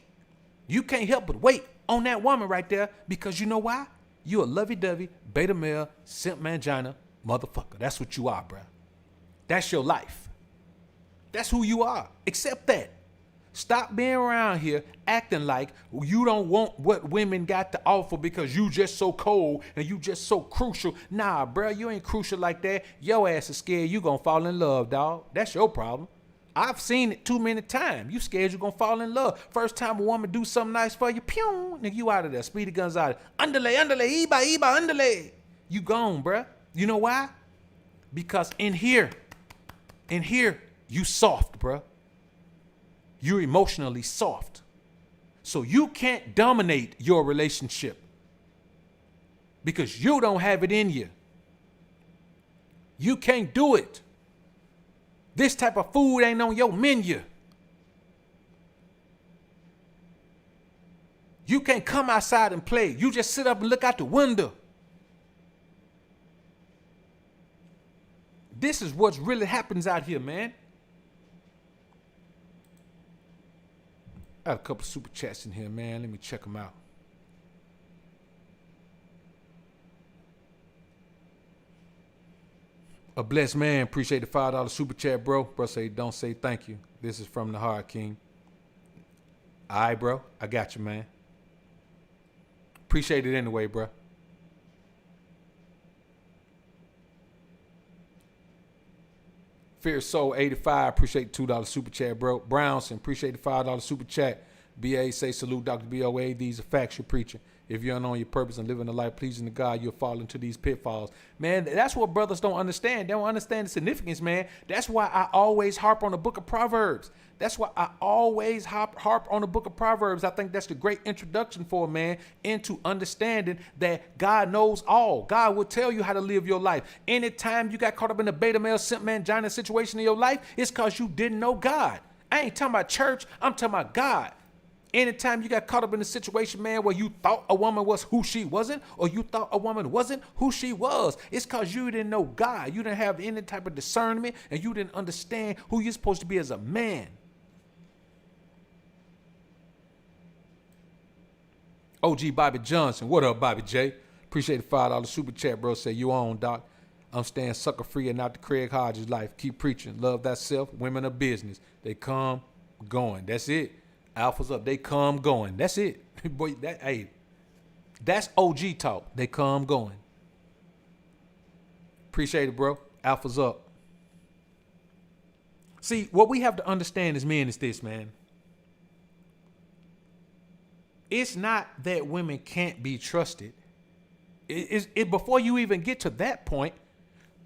You can't help but wait on that woman right there, because you know why? You a lovey-dovey, beta male, simp mangina motherfucker. That's what you are, bruh. That's your life. That's who you are. Accept that. Stop being around here acting like you don't want what women got to offer because you just so cold and you just so crucial. Nah, bruh, you ain't crucial like that. Your ass is scared you gonna fall in love, dog. That's your problem. I've seen it too many times. You scared you gonna fall in love. First time a woman do something nice for you, pew, nigga, you out of there. Speedy guns out. Underlay, Iba, underlay. You gone, bruh. You know why? Because in here, you soft, bruh. You're emotionally soft. So you can't dominate your relationship because you don't have it in you. You can't do it. This type of food ain't on your menu. You can't come outside and play. You just sit up and look out the window. This is what really happens out here, man. I got a couple super chats in here, man. Let me check them out. A blessed man. Appreciate the $5 super chat, bro. Bro say, don't say thank you. This is from the Hard King. All right, bro. I got you, man. Appreciate it anyway, bro. Fierce Soul 85. Appreciate the $2 super chat, bro. Brownson. Appreciate the $5 super chat. BA say salute Dr. BOA. These are facts you're preaching. If you're on your purpose and living a life pleasing to God, you'll fall into these pitfalls. Man, that's what brothers don't understand. They don't understand the significance, man. That's why I always harp on the book of Proverbs. That's why I always harp on the book of Proverbs. I think that's the great introduction for a man into understanding that God knows all. God will tell you how to live your life. Anytime you got caught up in the beta male simp mangina situation in your life, it's because you didn't know God. I ain't talking about church. I'm talking about God. Anytime you got caught up in a situation, man, where you thought a woman was who she wasn't, or you thought a woman wasn't who she was, it's because you didn't know God. You didn't have any type of discernment, and you didn't understand who you're supposed to be as a man. OG Bobby Johnson. What up, Bobby J? Appreciate the $5 super chat, bro. Say you on, Doc. I'm staying sucker free and not the Craig Hodges life. Keep preaching. Love thyself. Women of business. They come going. That's it. Alphas up, they come going. That's it. Boy, that's OG talk. They come going. Appreciate it, bro. Alphas up. See, what we have to understand as men is this, man. It's not that women can't be trusted. Before you even get to that point,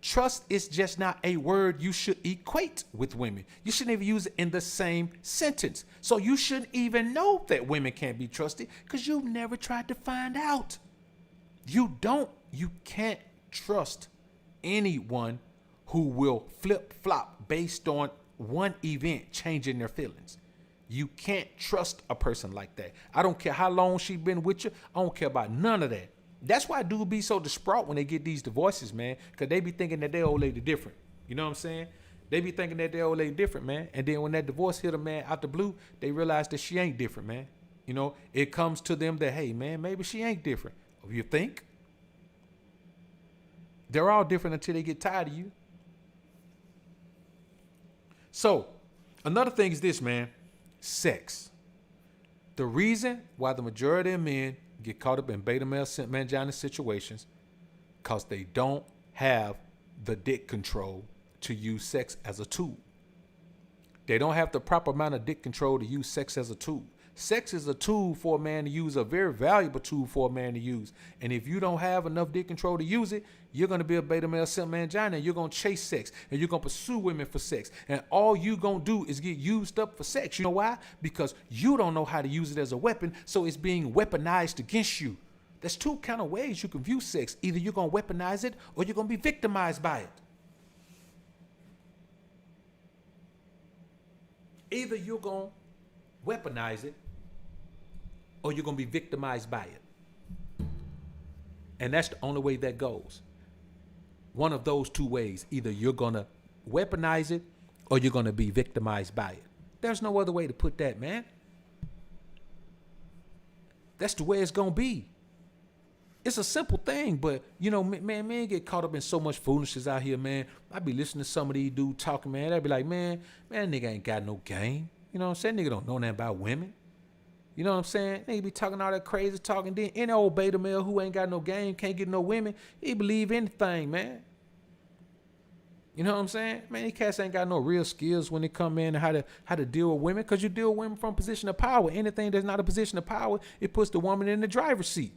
trust is just not a word you should equate with women. You shouldn't even use it in the same sentence. So you shouldn't even know that women can't be trusted because you've never tried to find out. You can't trust anyone who will flip-flop based on one event changing their feelings. You can't trust a person like that. I don't care how long she been with you. I don't care about none of that. That's why dudes be so distraught when they get these divorces, man, because they be thinking that their old lady different. You know what I'm saying? They be thinking that their old lady different, man. And then when that divorce hit a man out the blue, they realize that she ain't different, man. You know, it comes to them that, hey, man, maybe she ain't different. You think? They're all different until they get tired of you. So, another thing is this, man. Sex. The reason why the majority of men get caught up in beta male simp mangina situations because they don't have the dick control to use sex as a tool. They don't have the proper amount of dick control to use sex as a tool. Sex is a tool for a man to use, a very valuable tool for a man to use. And if you don't have enough dick control to use it, you're going to be a beta male simp mangina and you're going to chase sex and you're going to pursue women for sex. And all you going to do is get used up for sex. You know why? Because you don't know how to use it as a weapon, so it's being weaponized against you. There's two kind of ways you can view sex. Either you're going to weaponize it or you're going to be victimized by it. Either you're going to weaponize it or you're going to be victimized by it. And that's the only way that goes. One of those two ways. Either you're going to weaponize it or you're going to be victimized by it. There's no other way to put that, man. That's the way it's going to be. It's a simple thing, but, you know, man get caught up in so much foolishness out here, man. I be listening to some of these dudes talking, man. They be like, man, nigga ain't got no game. You know what I'm saying? Nigga don't know nothing about women. You know what I'm saying? They be talking all that crazy talking. Then any old beta male who ain't got no game, can't get no women, he believe anything, man. You know what I'm saying? Man, these cats ain't got no real skills when they come in and how to deal with women, because you deal with women from a position of power. Anything that's not a position of power, it puts the woman in the driver's seat.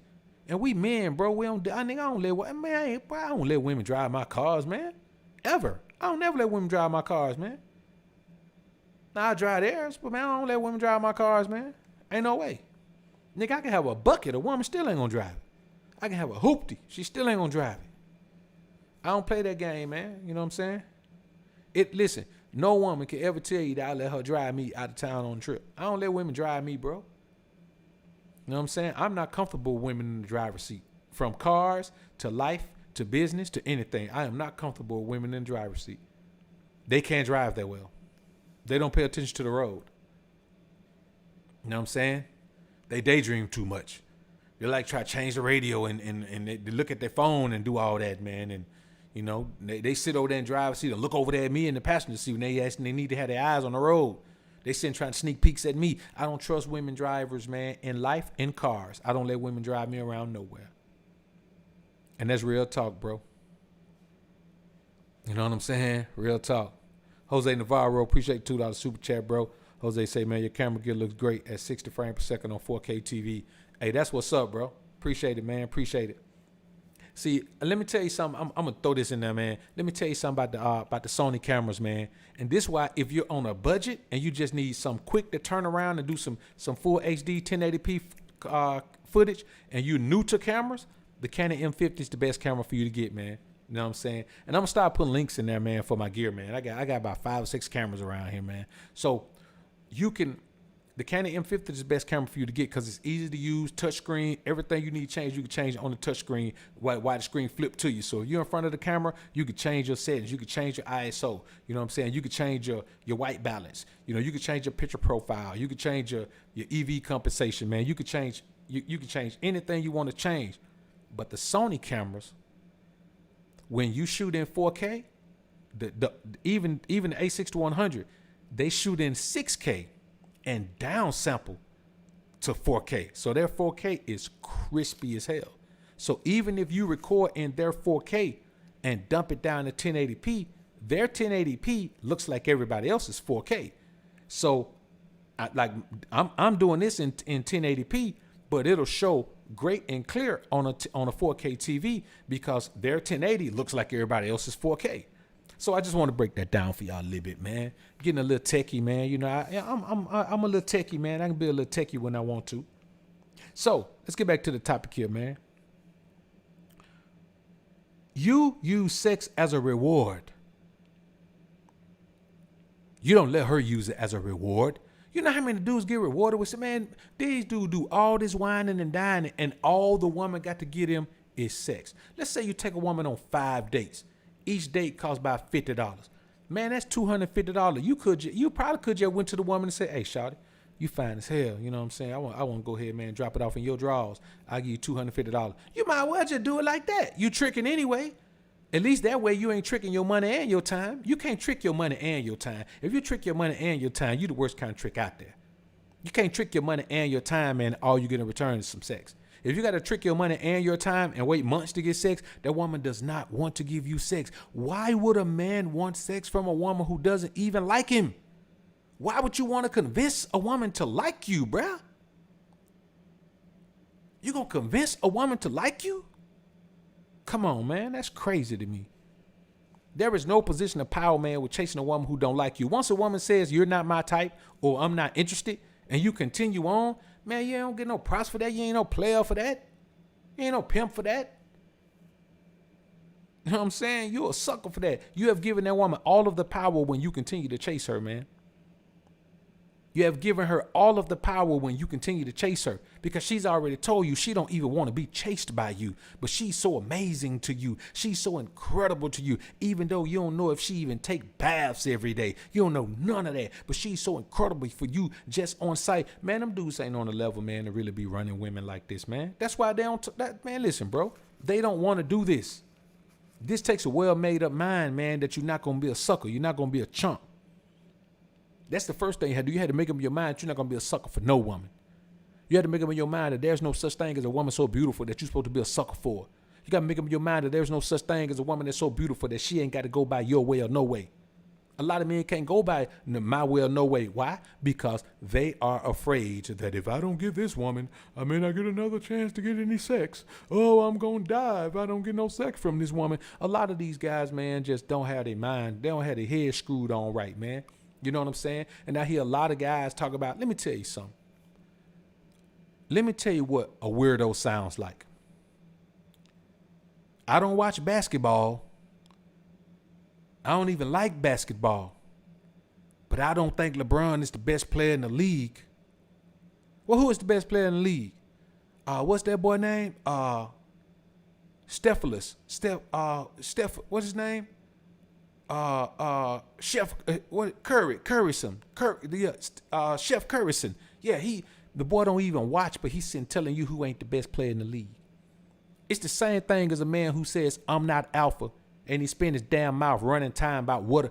And we men, bro, I don't let women drive my cars, man. Ever. I don't never let women drive my cars, man. Now I drive theirs, but man, I don't let women drive my cars, man. Ain't no way. Nigga, I can have a bucket. A woman still ain't gonna drive it. I can have a hoopty. She still ain't gonna drive it. I don't play that game, man. You know what I'm saying? Listen, no woman can ever tell you that I let her drive me out of town on a trip. I don't let women drive me, bro. You know what I'm saying? I'm not comfortable with women in the driver's seat. From cars to life to business to anything. I am not comfortable with women in the driver's seat. They can't drive that well. They don't pay attention to the road. You know what I'm saying? They daydream too much. They like try to change the radio and they look at their phone and do all that, man. And You know, they sit over there in the driver's seat and look over there at me in the passenger seat when they need to have their eyes on the road. They sitting trying to sneak peeks at me. I don't trust women drivers, man, in life, in cars. I don't let women drive me around nowhere. And that's real talk, bro. You know what I'm saying? Real talk. Jose Navarro, appreciate the $2 super chat, bro. Jose say, man, your camera gear looks great at 60 frames per second on 4K TV. Hey, that's what's up, bro. Appreciate it, man. Appreciate it. See, let me tell you something. I'm gonna throw this in there, man. Let me tell you something about the Sony cameras, man. And this is why, if you're on a budget and you just need some quick to turn around and do some full HD 1080p footage, and you're new to cameras, the Canon M50 is the best camera for you to get, man. You know what I'm saying? And I'm gonna start putting links in there, man, for my gear, man. I got about 5 or 6 cameras around here, man. So the Canon M50 is the best camera for you to get because it's easy to use, touchscreen, everything you need change, you can change on the touchscreen while the screen flip to you. So if you're in front of the camera, you can change your settings, you can change your ISO, you know what I'm saying? You can change your white balance, you know, you can change your picture profile, you can change your EV compensation, man. You can change anything you want to change. But the Sony cameras, when you shoot in 4K, even the A6100, they shoot in 6K and downsample to 4K. So their 4K is crispy as hell. So even if you record in their 4K and dump it down to 1080p, their 1080p looks like everybody else's 4K. So I'm doing this in 1080p, but it'll show great and clear on a 4K TV because their 1080 looks like everybody else's 4K. So I just want to break that down for y'all a little bit, man. Getting a little techie, man. You know, I'm a little techie, man. I can be a little techie when I want to. So let's get back to the topic here, man. You use sex as a reward. You don't let her use it as a reward. You know how many dudes get rewarded with, man, these dudes do all this whining and dining and all the woman got to get him is sex. Let's say you take a woman on 5 dates. Each date costs about $50. Man, that's $250. You probably could just went to the woman and said, hey, shawty, you fine as hell. You know what I'm saying? I want to go ahead, man, drop it off in your drawers. I'll give you $250. You might well just do it like that. You tricking anyway. At least that way you ain't tricking your money and your time. You can't trick your money and your time. If you trick your money and your time, you the worst kind of trick out there. You can't trick your money and your time and all you get in return is some sex. If you got to trick your money and your time and wait months to get sex, that woman does not want to give you sex. Why would a man want sex from a woman who doesn't even like him? Why would you want to convince a woman to like you, bruh? You gonna convince a woman to like you? Come on, man. That's crazy to me. There is no position of power, man, with chasing a woman who don't like you. Once a woman says you're not my type or I'm not interested and you continue on, man, you don't get no props for that. You ain't no player for that. You ain't no pimp for that. You know what I'm saying? You're a sucker for that. You have given that woman all of the power when you continue to chase her, man. You have given her all of the power when you continue to chase her because she's already told you she don't even want to be chased by you, but she's so amazing to you. She's so incredible to you, even though you don't know if she even take baths every day. You don't know none of that, but she's so incredible for you just on sight. Man, them dudes ain't on the level, man, to really be running women like this, man. That's why they don't, man, listen, bro, they don't want to do this. This takes a well-made up mind, man, that you're not going to be a sucker. You're not going to be a chump. That's the first thing you had to do. You had to make up your mind that you're not going to be a sucker for no woman. You had to make up in your mind that there's no such thing as a woman so beautiful that you're supposed to be a sucker for. You got to make up in your mind that there's no such thing as a woman that's so beautiful that she ain't got to go by your way or no way. A lot of men can't go by my way or no way. Why? Because they are afraid that if I don't get this woman, I may not get another chance to get any sex. Oh, I'm going to die if I don't get no sex from this woman. A lot of these guys, man, just don't have their mind. They don't have their head screwed on right, man. You know what I'm saying? And I hear a lot of guys talk about, let me tell you something. Let me tell you what a weirdo sounds like. I don't watch basketball. I don't even like basketball. But I don't think LeBron is the best player in the league. Well, who is the best player in the league? What's that boy name? Steph, what's his name? Chef Curryson. Chef Curryson. Yeah, the boy don't even watch, but he's sitting telling you who ain't the best player in the league. It's the same thing as a man who says, I'm not alpha, and he spend his damn mouth running time about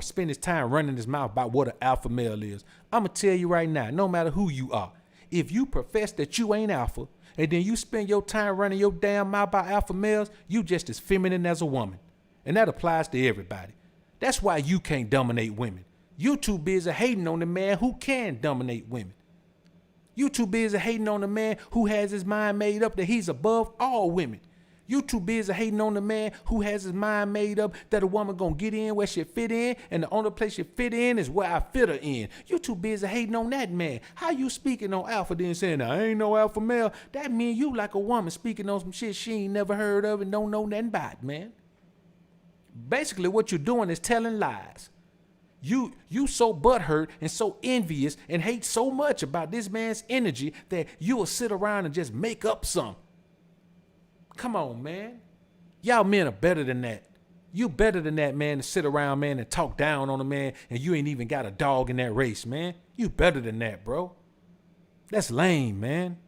spend his time running his mouth about what an alpha male is. I'ma tell you right now, no matter who you are, if you profess that you ain't alpha, and then you spend your time running your damn mouth about alpha males, you just as feminine as a woman. And that applies to everybody. That's why you can't dominate women. You too busy hating on the man who can dominate women. You too busy hating on the man who has his mind made up that he's above all women. You too busy hating on the man who has his mind made up that a woman gonna get in where she fit in, and the only place she fit in is where I fit her in. You too busy hating on that man. How you speaking on alpha then saying, I ain't no alpha male? That mean you like a woman speaking on some shit she ain't never heard of and don't know nothing about, man. Basically what you're doing is telling lies. You so butthurt and so envious and hate so much about this man's energy that you will sit around and just make up some. Come on, man. Y'all men are better than that. You better than that, man, to sit around, man, and talk down on a man, and you ain't even got a dog in that race, man. You better than that, bro. That's lame, man.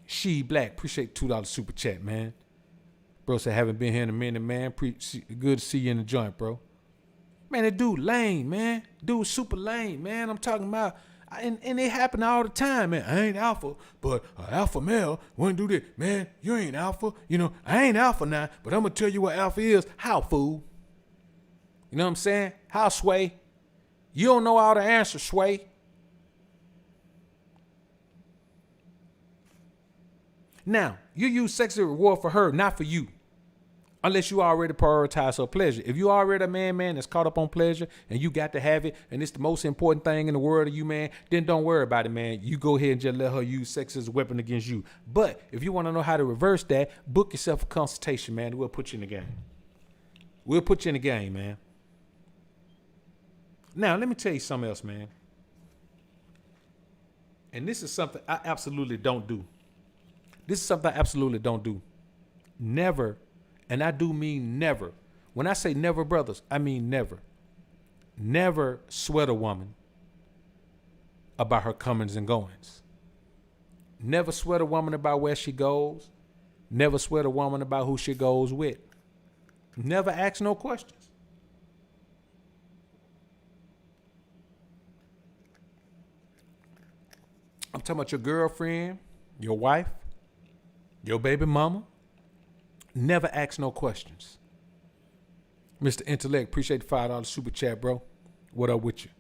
She Black, appreciate $2 super chat, man. Bro said, haven't been here in a minute, man. Good to see you in the joint, bro. Man, that dude lame, man. Dude super lame, man. I'm talking about, and it happen all the time, man. I ain't alpha, but an alpha male wouldn't do this. Man, you ain't alpha. You know, I ain't alpha now, but I'm going to tell you what alpha is. How, fool? You know what I'm saying? How, Sway? You don't know all the answers, Sway. Now, you use sex as a reward for her, not for you. Unless you already prioritize her pleasure. If you already a man that's caught up on pleasure and you got to have it and it's the most important thing in the world to you, man, then don't worry about it, man. You go ahead and just let her use sex as a weapon against you. But if you want to know how to reverse that, book yourself a consultation, man. We'll put you in the game. We'll put you in the game, man. Now, let me tell you something else, man. And this is something I absolutely don't do. This is something I absolutely don't do. Never. And I do mean never. When I say never, brothers, I mean never. Never sweat a woman about her comings and goings. Never sweat a woman about where she goes. Never sweat a woman about who she goes with. Never ask no questions. I'm talking about your girlfriend, your wife, your baby mama. Never ask no questions. Mr. Intellect, appreciate the $5 super chat, bro. What up with you?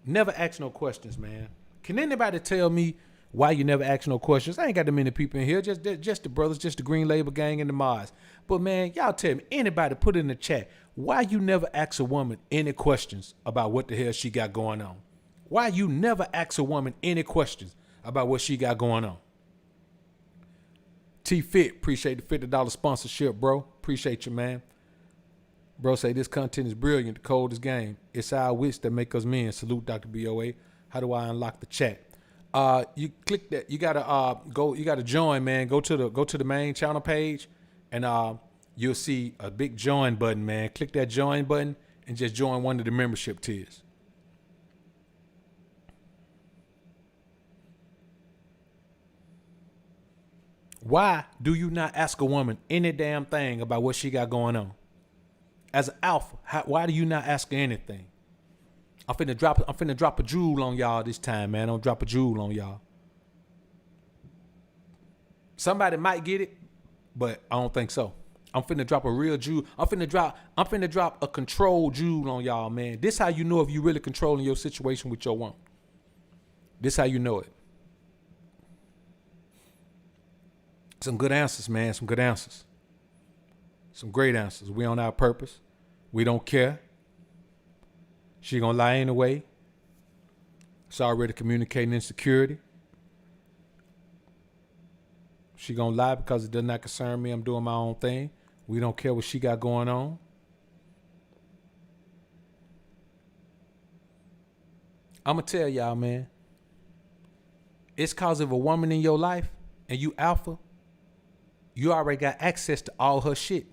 Never ask no questions, man. Can anybody tell me why you never ask no questions? I ain't got that many people in here, just the brothers, just the Green Label Gang and the Mods. But man, y'all tell me, anybody put it in the chat, why you never ask a woman any questions about what the hell she got going on? Why you never ask a woman any questions about what she got going on? T-Fit, appreciate the $50 sponsorship, bro. Appreciate you, man. Bro say this content is brilliant, the coldest game. It's our wits that make us men. Salute, Dr. BOA. How do I unlock the chat? You click that. You gotta go. You gotta join, man. Go to the main channel page, and you'll see a big join button, man. Click that join button and just join one of the membership tiers. Why do you not ask a woman any damn thing about what she got going on? As an alpha, why do you not ask her anything? I'm finna drop a jewel on y'all this time, man. I'll drop a jewel on y'all. Somebody might get it, but I don't think so. I'm finna drop a real jewel. I'm finna drop a control jewel on y'all, man. This how you know if you really controlling your situation with your woman. This how you know it. Some good answers, man. Some good answers. Some great answers. We on our purpose. We don't care. She gonna lie anyway. It's already communicating insecurity. She gonna lie because it does not concern me. I'm doing my own thing. We don't care what she got going on. I'm gonna tell y'all, man. It's cause of a woman in your life and you alpha, you already got access to all her shit.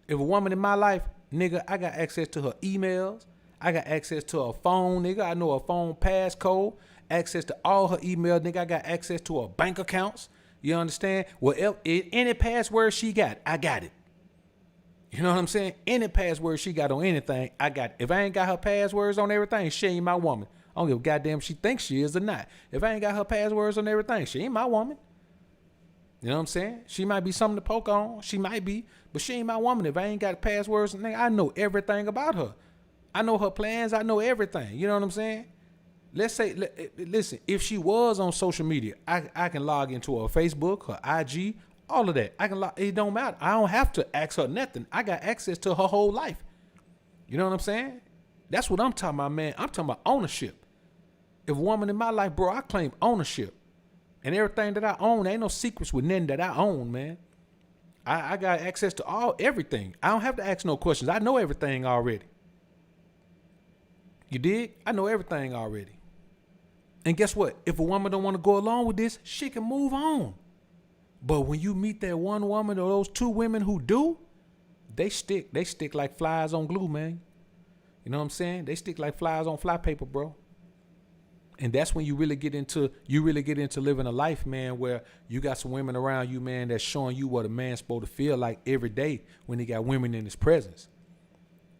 If a woman in my life, nigga, I got access to her emails. I got access to her phone, nigga. I know her phone passcode. Access to all her emails, nigga. I got access to her bank accounts. You understand? Well, any password she got, I got it. You know what I'm saying? Any password she got on anything, I got it. If I ain't got her passwords on everything, she ain't my woman. I don't give a goddamn if she thinks she is or not. If I ain't got her passwords on everything, she ain't my woman. You know what I'm saying? She might be something to poke on. She might be, but she ain't my woman. If I ain't got passwords, I know everything about her. I know her plans. I know everything. You know what I'm saying? Let's say, listen, if she was on social media, I can log into her Facebook, her IG, all of that. I can it don't matter. I don't have to ask her nothing. I got access to her whole life. You know what I'm saying? That's what I'm talking about, man. I'm talking about ownership. If a woman in my life, bro, I claim ownership. And everything that I own, ain't no secrets with nothing that I own, man. I got access to everything. I don't have to ask no questions. I know everything already. You dig? I know everything already. And guess what? If a woman don't want to go along with this, she can move on. But when you meet that one woman or those two women who do, they stick like flies on glue, man. You know what I'm saying? They stick like flies on fly paper, bro. And that's when you really get into living a life, man, where you got some women around you, man, that's showing you what a man's supposed to feel like every day when he got women in his presence.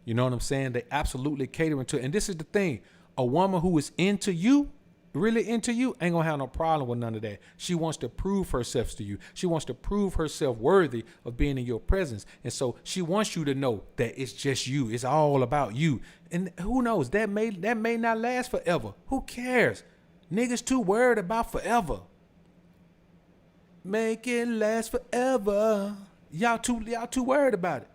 You know what I'm saying? They absolutely catering to it. And this is the thing. A woman who is into you, really into you, ain't gonna have no problem with none of that. She wants to prove herself to you. She wants to prove herself worthy of being in your presence. And so she wants you to know that it's just you. It's all about you. And who knows? That may not last forever. Who cares? Niggas too worried about forever. Make it last forever. Y'all too worried about it.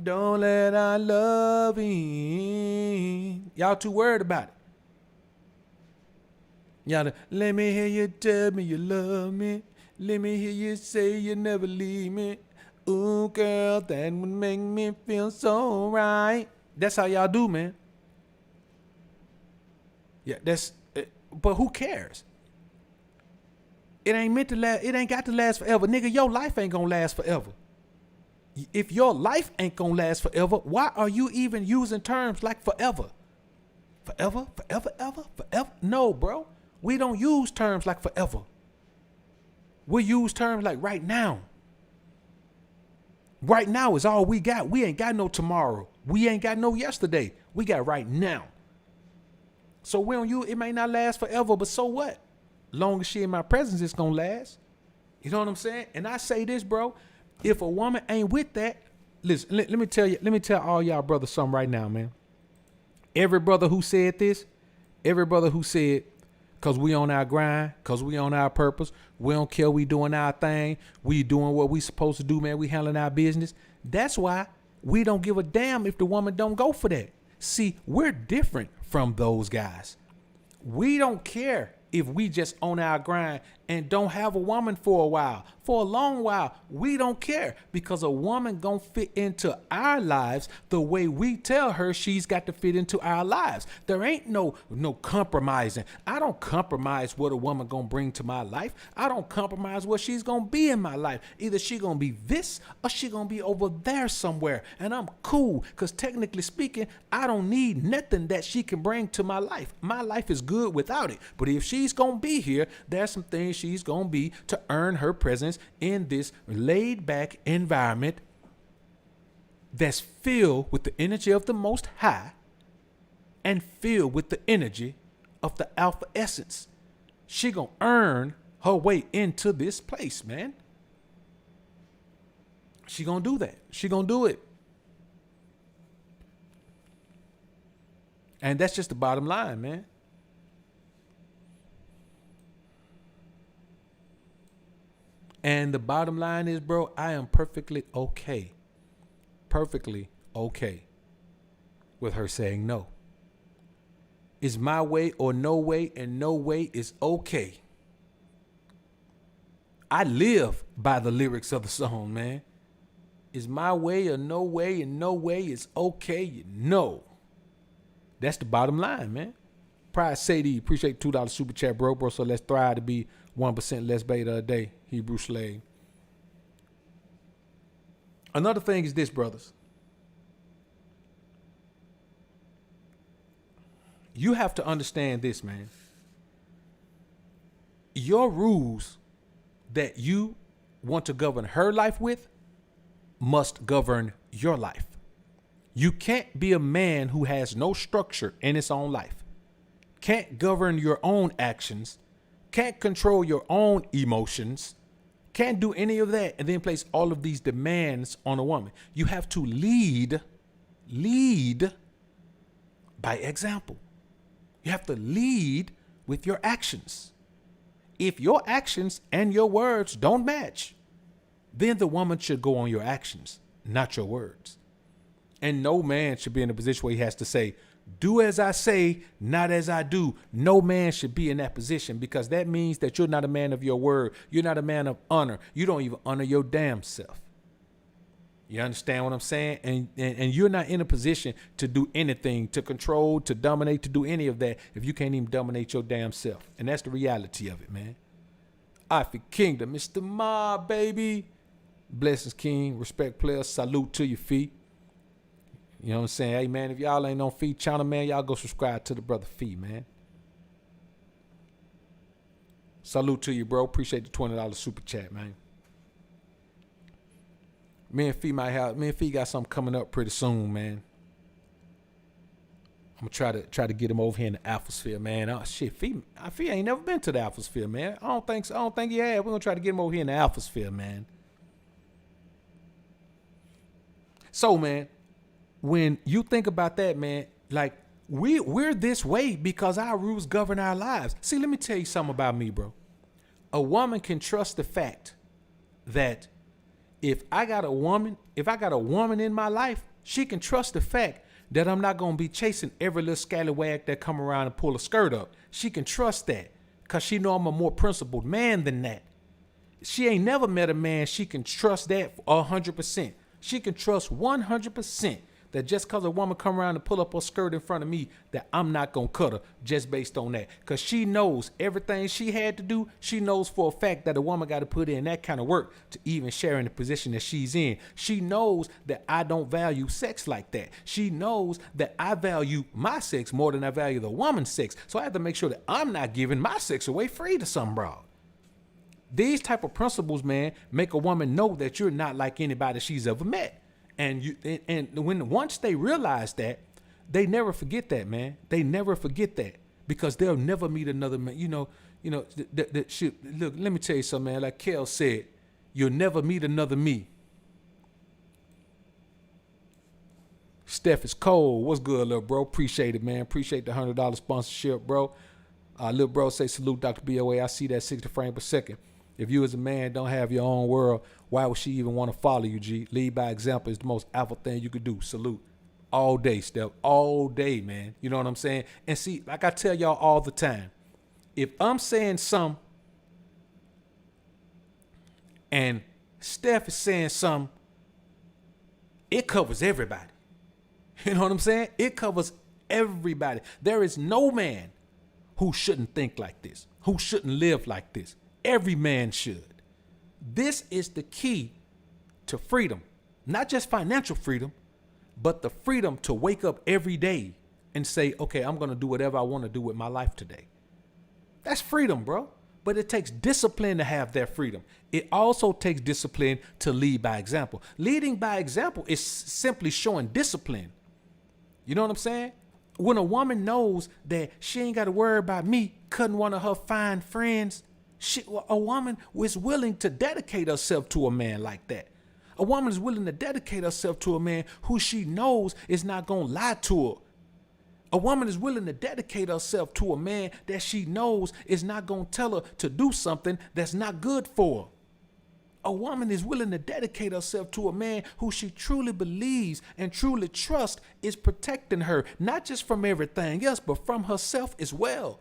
Don't let our love in. Y'all too worried about it. Y'all, let me hear you tell me you love me. Let me hear you say you never leave me. Ooh, girl, that would make me feel so right. That's how y'all do, man. Yeah, but who cares? It ain't meant to last. It ain't got to last forever. Nigga, your life ain't gonna last forever. If your life ain't gonna last forever, why are you even using terms like forever? Forever, forever, ever, forever? No, bro. We don't use terms like forever. We use terms like right now. Right now is all we got. We ain't got no tomorrow. We ain't got no yesterday. We got right now. So it may not last forever, but so what? Long as she in my presence, it's gonna last. You know what I'm saying? And I say this, bro. If a woman ain't with that, listen, let me tell all y'all brothers something right now, man. Every brother who said this, every brother who said, cause we on our grind, cause we on our purpose, we don't care, we doing our thing, we doing what we supposed to do, man, we handling our business. That's why we don't give a damn if the woman don't go for that. See, we're different from those guys. We don't care if we just on our grind and don't have a woman for a while. For a long while, we don't care, because a woman gonna fit into our lives the way we tell her she's got to fit into our lives. There ain't no compromising. I don't compromise what a woman gonna bring to my life. I don't compromise what she's gonna be in my life. Either she gonna be this or she gonna be over there somewhere. And I'm cool, because technically speaking, I don't need nothing that she can bring to my life. My life is good without it. But if she's gonna be here, there's some things she's gonna be to earn her presence in this laid back environment that's filled with the energy of the Most High and filled with the energy of the Alpha essence. She gonna earn her way into this place, man. She gonna do that. She gonna do it. And that's just the bottom line, man. And the bottom line is, bro, I am perfectly okay with her saying no. It's my way or no way, and no way is okay. I live by the lyrics of the song, man. It's my way or no way, and no way is okay. No. That's the bottom line, man. Pride Sadie, appreciate $2 super chat, bro. So let's thrive to be 1% less beta a day. Hebrew slave. Another thing is this, brothers. You have to understand this, man. Your rules that you want to govern her life with must govern your life. You can't be a man who has no structure in his own life, can't govern your own actions, can't control your own emotions, can't do any of that, and then place all of these demands on a woman. You have to lead by example. You have to lead with your actions. If your actions and your words don't match, then the woman should go on your actions, not your words. And no man should be in a position where he has to say, do as I say, not as I do. No man should be in that position, because that means that you're not a man of your word. You're not a man of honor. You don't even honor your damn self. You understand what I'm saying? And you're not in a position to do anything, to control, to dominate, to do any of that if you can't even dominate your damn self. And that's the reality of it, man. I for Kingdom, Mr. Ma, baby. Blessings, King. Respect, players. Salute to your feet. You know what I'm saying? Hey, man, if y'all ain't on Feed channel, man, y'all go subscribe to the brother Feed, man. Salute to you, bro. Appreciate the $20 super chat, man. Me and Feed got something coming up pretty soon, man. I'm gonna try to get him over here in the Alphasphere, man. Oh shit, Feed ain't never been to the Alphasphere, man. I don't think he had. We're gonna try to get him over here in the Alphasphere, man. So, man, when you think about that, man, like we're this way because our rules govern our lives. See, let me tell you something about me, bro. A woman can trust the fact that if I got a woman in my life, she can trust the fact that I'm not gonna be chasing every little scallywag that come around and pull a skirt up. She can trust that because she know I'm a more principled man than that. She ain't never met a man she can trust that 100%. She can trust 100% that just because a woman come around and pull up her skirt in front of me, that I'm not going to cut her just based on that. Because she knows everything she had to do. She knows for a fact that a woman got to put in that kind of work to even share in the position that she's in. She knows that I don't value sex like that. She knows that I value my sex more than I value the woman's sex. So I have to make sure that I'm not giving my sex away free to some broad. These type of principles, man, make a woman know that you're not like anybody she's ever met. And once they realize that, they never forget that, man. They never forget that, because they'll never meet another man. Look, let me tell you something, man. Like Kel said, you'll never meet another me. Steph is cold. What's good, little bro? Appreciate it, man. Appreciate the $100 sponsorship, bro. Little bro say salute, Dr. BOA. I see that 60 frames per second. If you as a man don't have your own world, why would she even want to follow you, G? Lead by example is the most alpha thing you could do. Salute. All day, Steph. All day, man. You know what I'm saying? And see, like I tell y'all all the time, if I'm saying something and Steph is saying something, it covers everybody. You know what I'm saying? It covers everybody. There is no man who shouldn't think like this, who shouldn't live like this. Every man should. This is the key to freedom, not just financial freedom, but the freedom to wake up every day and say, okay, I'm going to do whatever I want to do with my life today. That's freedom, bro. But it takes discipline to have that freedom. It also takes discipline to lead by example. Leading by example is simply showing discipline. You know what I'm saying? When a woman knows that she ain't got to worry about me cutting one of her fine friends, a woman is willing to dedicate herself to a man like that. A woman is willing to dedicate herself to a man who she knows is not going to lie to her. A woman is willing to dedicate herself to a man that she knows is not going to tell her to do something that's not good for her. A woman is willing to dedicate herself to a man who she truly believes and truly trusts is protecting her, not just from everything else, but from herself as well.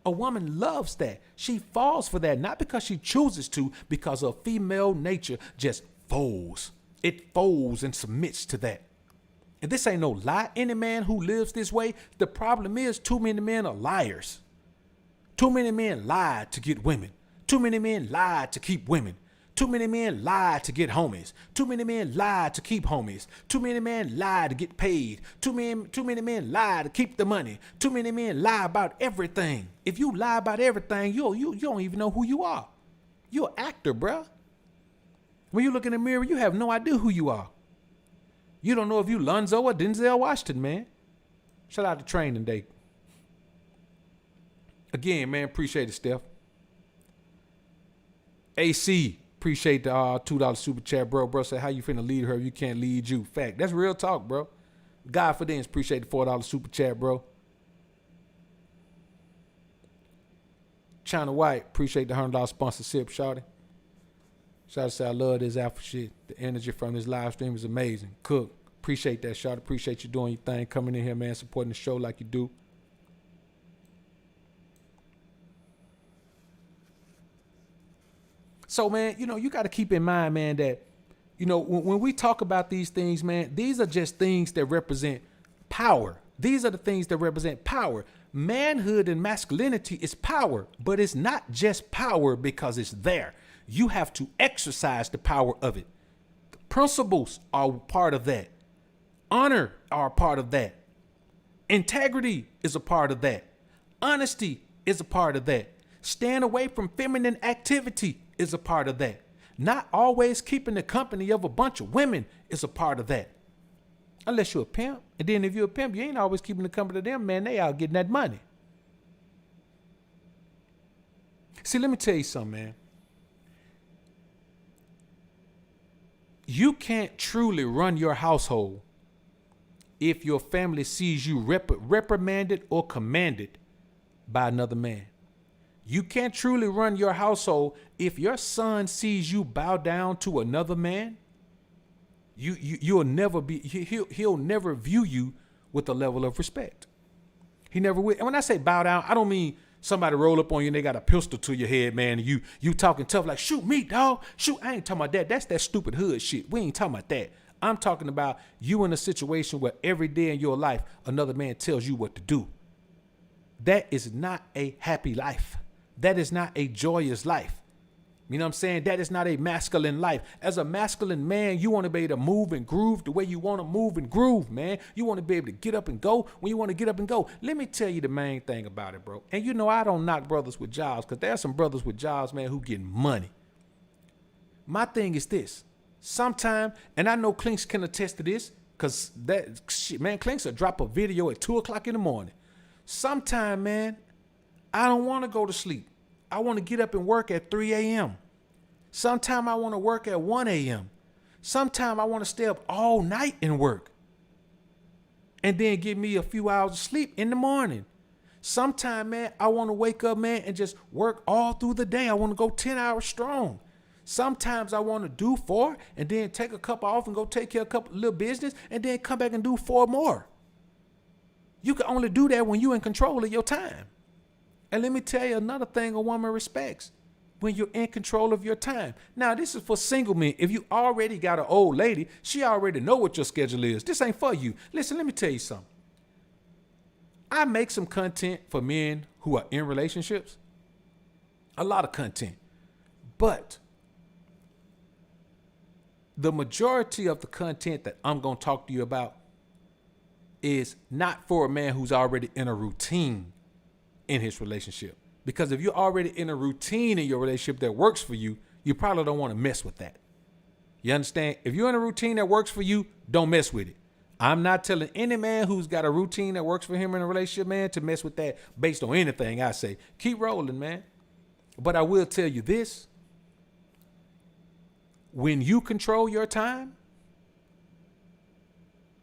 A woman loves that. She falls for that, not because she chooses to, because her female nature just folds. It folds and submits to that. And this ain't no lie. Any man who lives this way, the problem is too many men are liars. Too many men lie to get women. Too many men lie to keep women. Too many men lie to get homies. Too many men lie to keep homies. Too many men lie to get paid. Too many men lie to keep the money. Too many men lie about everything. If you lie about everything, you don't even know who you are. You're an actor, bruh. When you look in the mirror, you have no idea who you are. You don't know if you Lonzo or Denzel Washington, man. Shout out to Training Day. Again, man, appreciate it, Steph. AC, appreciate the $2 super chat, bro. Bro said, how you finna lead her if you can't lead you? Fact. That's real talk, bro. God for dance, appreciate the $4 super chat, bro. China White, appreciate the $100 sponsorship, shawty. Shout out to say I love this alpha shit. The energy from this live stream is amazing. Cook, appreciate that, shawty. Appreciate you doing your thing, coming in here, man, supporting the show like you do. So, man, you know, you got to keep in mind, man, that, you know, when we talk about these things, man, these are just things that represent power. These are the things that represent power. Manhood and masculinity is power, but it's not just power because it's there. You have to exercise the power of it. The principles are part of that. Honor are a part of that. Integrity is a part of that. Honesty is a part of that. Staying away from feminine activity is a part of that. Not always keeping the company of a bunch of women is a part of that. Unless you're a pimp. And then if you're a pimp, you ain't always keeping the company of them, man. They out getting that money. See, let me tell you something, man. You can't truly run your household if your family sees you reprimanded or commanded by another man. You can't truly run your household if your son sees you bow down to another man. You'll never be. He'll never view you with a level of respect. He never will. And when I say bow down, I don't mean somebody roll up on you and they got a pistol to your head, man. And you talking tough like, shoot me, dog. Shoot. I ain't talking about that. That's that stupid hood shit. We ain't talking about that. I'm talking about you in a situation where every day in your life another man tells you what to do. That is not a happy life. That is not a joyous life. You know what I'm saying? That is not a masculine life. As a masculine man, you want to be able to move and groove the way you want to move and groove, man. You want to be able to get up and go when you want to get up and go. Let me tell you the main thing about it, bro. And you know, I don't knock brothers with jobs because there are some brothers with jobs, man, who getting money. My thing is this. Sometime, and I know Clinks can attest to this because that shit, man, Clinks will drop a video at 2 o'clock in the morning. Sometime, man, I don't want to go to sleep. I want to get up and work at 3 a.m. Sometime I want to work at 1 a.m. Sometime I want to stay up all night and work. And then give me a few hours of sleep in the morning. Sometime, man, I want to wake up, man, and just work all through the day. I want to go 10 hours strong. Sometimes I want to do 4 and then take a couple off and go take care of a couple little business and then come back and do 4 more. You can only do that when you're in control of your time. And let me tell you another thing a woman respects, when you're in control of your time. Now, this is for single men. If you already got an old lady, she already know what your schedule is. This ain't for you. Listen, let me tell you something. I make some content for men who are in relationships. A lot of content. But the majority of the content that I'm going to talk to you about is not for a man who's already in a routine in his relationship. Because if you're already in a routine in your relationship that works for you, you probably don't want to mess with that. You understand? If you're in a routine that works for you, don't mess with it. I'm not telling any man who's got a routine that works for him in a relationship, man, to mess with that based on anything I say. Keep rolling, man. But I will tell you this. When you control your time,